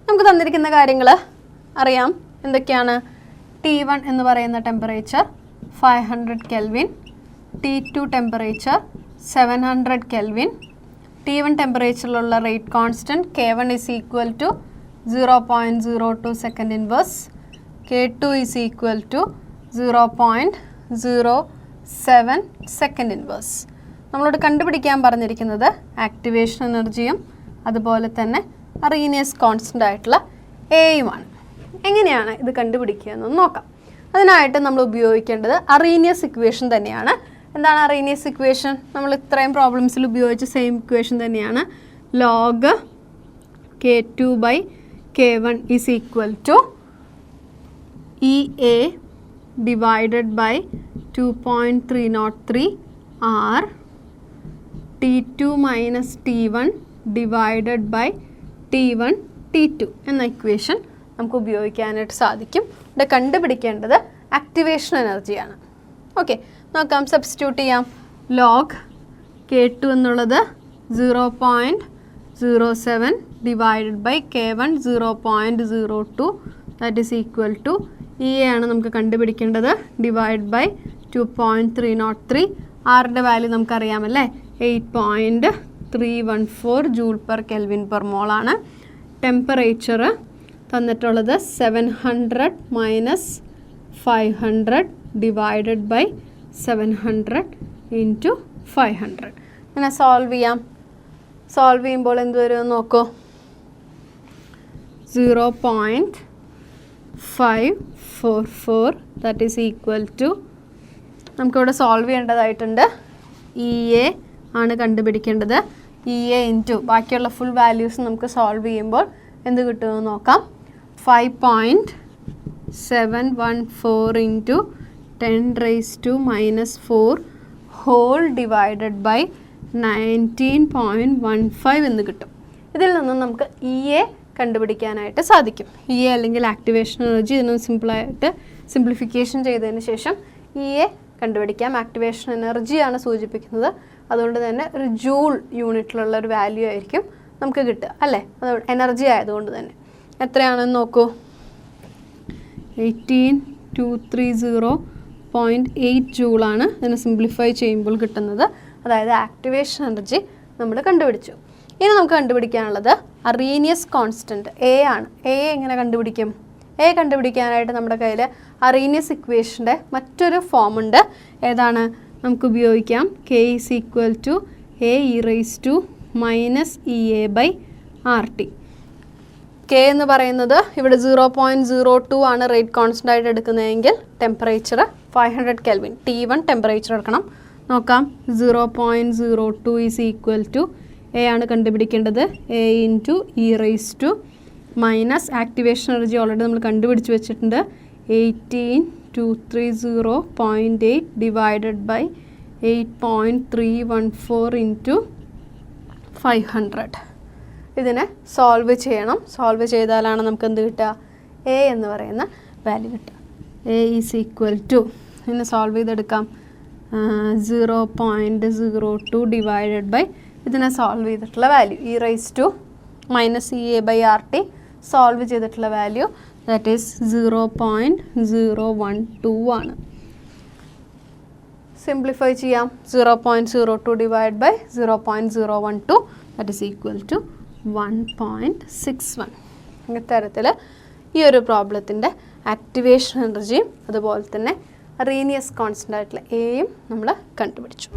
നമുക്ക് തന്നിരിക്കുന്ന കാര്യങ്ങൾ അറിയാം. എന്തൊക്കെയാണ്? T1 എന്ന് പറയുന്ന temperature 500 Kelvin, T2 temperature 700 Kelvin, T1 ടെമ്പറേച്ചറിലുള്ള rate constant K1 is equal to 0.02 second inverse, K2 is equal to 0.07 second inverse. നമ്മളോട് കണ്ടുപിടിക്കാൻ പറഞ്ഞിരിക്കുന്നത് ആക്ടിവേഷൻ എനർജിയും അതുപോലെ തന്നെ അറീനിയസ് കോൺസ്റ്റൻ്റ് ആയിട്ടുള്ള എയുമാണ്. എങ്ങനെയാണ് ഇത് കണ്ടുപിടിക്കുക എന്നൊന്ന് നോക്കാം. അതിനായിട്ട് നമ്മൾ ഉപയോഗിക്കേണ്ടത് അറീനിയസ് ഇക്വേഷൻ തന്നെയാണ്. എന്താണ് അറീനിയസ് ഇക്വേഷൻ? നമ്മൾ ഇത്രയും പ്രോബ്ലംസിൽ ഉപയോഗിച്ച സെയിം ഇക്വേഷൻ തന്നെയാണ്. Log K2 by K1 is equal to EA divided by 2.303 or T2 minus T1 divided by T1 T2 എന്ന ഇക്വേഷൻ നമുക്ക് ഉപയോഗിക്കാനായിട്ട് സാധിക്കും. ഇവിടെ കണ്ടുപിടിക്കേണ്ടത് ആക്ടിവേഷൻ എനർജിയാണ്. ഓക്കെ, നോക്കാം. സബ്സ്റ്റിറ്റ്യൂട്ട് ചെയ്യാം. ലോഗ് K2 എന്നുള്ളത് 0.07 divided by K1 0.02 that is equal to ആണ് നമുക്ക് കണ്ടുപിടിക്കേണ്ടത് ഡിവൈഡ് ബൈ 2.303. ആറിൻ്റെ വാല്യൂ നമുക്കറിയാമല്ലേ, 8.314 joule per kelvin per mole ആണ്. ടെമ്പറേച്ചർ തന്നിട്ടുള്ളത് 700 മൈനസ് 500 ഡിവൈഡഡ് ബൈ 700 ഇൻറ്റു 500. ഇങ്ങനെ സോൾവ് ചെയ്യാം. സോൾവ് ചെയ്യുമ്പോൾ എന്ത് വരുമെന്ന് നോക്കൂ. 0.544 that is equal to, നമുക്കിവിടെ സോൾവ് ചെയ്യേണ്ടതായിട്ടുണ്ട്. EA ആണ് കണ്ടുപിടിക്കേണ്ടത്. EA ഇൻറ്റു ബാക്കിയുള്ള ഫുൾ വാല്യൂസ് നമുക്ക് സോൾവ് ചെയ്യുമ്പോൾ എന്ത് കിട്ടുമെന്ന് നോക്കാം. 5.714 ഇൻറ്റു 10⁻⁻4 ഹോൾ ഡിവൈഡഡ് ബൈ 19.15 എന്ന് കിട്ടും. ഇതിൽ നിന്നും നമുക്ക് EA കണ്ടുപിടിക്കാനായിട്ട് സാധിക്കും. EA അല്ലെങ്കിൽ ആക്ടിവേഷൻ എനർജി. ഇതിനൊന്ന് സിമ്പിളായിട്ട് സിംപ്ലിഫിക്കേഷൻ ചെയ്തതിന് ശേഷം EA കണ്ടുപിടിക്കാം. ആക്ടിവേഷൻ എനർജിയാണ് സൂചിപ്പിക്കുന്നത്, അതുകൊണ്ട് തന്നെ ഒരു ജൂൾ യൂണിറ്റിലുള്ള ഒരു വാല്യൂ ആയിരിക്കും നമുക്ക് കിട്ടുക, അല്ലേ? അത് എനർജി ആയതുകൊണ്ട് തന്നെ എത്രയാണെന്ന് നോക്കൂ. 18230.8 ജൂളാണ് ഇതിനെ സിംപ്ലിഫൈ ചെയ്യുമ്പോൾ കിട്ടുന്നത്. അതായത് ആക്ടിവേഷൻ എനർജി നമ്മൾ കണ്ടുപിടിച്ചു. ഇനി നമുക്ക് കണ്ടുപിടിക്കാനുള്ളത് അറീനിയസ് കോൺസ്റ്റൻറ്റ് A ആണ്. A എങ്ങനെ കണ്ടുപിടിക്കും? A കണ്ടുപിടിക്കാനായിട്ട് നമ്മുടെ കയ്യിൽ അറീനിയസ് ഇക്വേഷൻ്റെ മറ്റൊരു ഫോം ഉണ്ട്. ഏതാണ്? നമുക്ക് ഉപയോഗിക്കാം. K is equal to AE raised to minus EA by RT. K എന്ന് പറയുന്നത് ഇവിടെ 0.02 ആണ് റേറ്റ് കോൺസ്റ്റൻ്റ് ആയിട്ട് എടുക്കുന്നതെങ്കിൽ ടെമ്പറേച്ചർ 500 കെൽവിൻ. T1 ടെമ്പറേച്ചർ എടുക്കണം. നോക്കാം. 0.02 ഈസ് ഈക്വൽ ടു A ആണ് കണ്ടുപിടിക്കേണ്ടത്. A into E raise to minus activation energy already നമ്മൾ കണ്ടുപിടിച്ച് വെച്ചിട്ടുണ്ട്. 18230.8 ഡിവൈഡഡ് ബൈ 8.314 ഇൻറ്റു 500. ഇതിനെ സോൾവ് ചെയ്യണം. സോൾവ് ചെയ്താലാണ് നമുക്ക് എന്ത് കിട്ടുക? A എന്ന് പറയുന്ന വാല്യൂ കിട്ടുക. A ഈസ് ഈക്വൽ ടു, ഇതിനെ സോൾവ് ചെയ്തെടുക്കാം. 0.02 ഡിവൈഡഡ് ബൈ ഇതിനെ സോൾവ് ചെയ്തിട്ടുള്ള value E raise to minus EA by RT solve ചെയ്തിട്ടുള്ള വാല്യൂ ദാറ്റ് ഈസ് 0.012 ആണ്. സിംപ്ലിഫൈ ചെയ്യാം. 0.02 divide by 0.012 that is equal to 1.61. ഇത്തരത്തിൽ ഈ ഒരു പ്രോബ്ലത്തിൻ്റെ ആക്ടിവേഷൻ എനർജിയും അതുപോലെ തന്നെ അറീനിയസ് കോൺസ്റ്റൻ്റ് ആയിട്ടുള്ള എയും നമ്മൾ കണ്ടുപിടിച്ചു.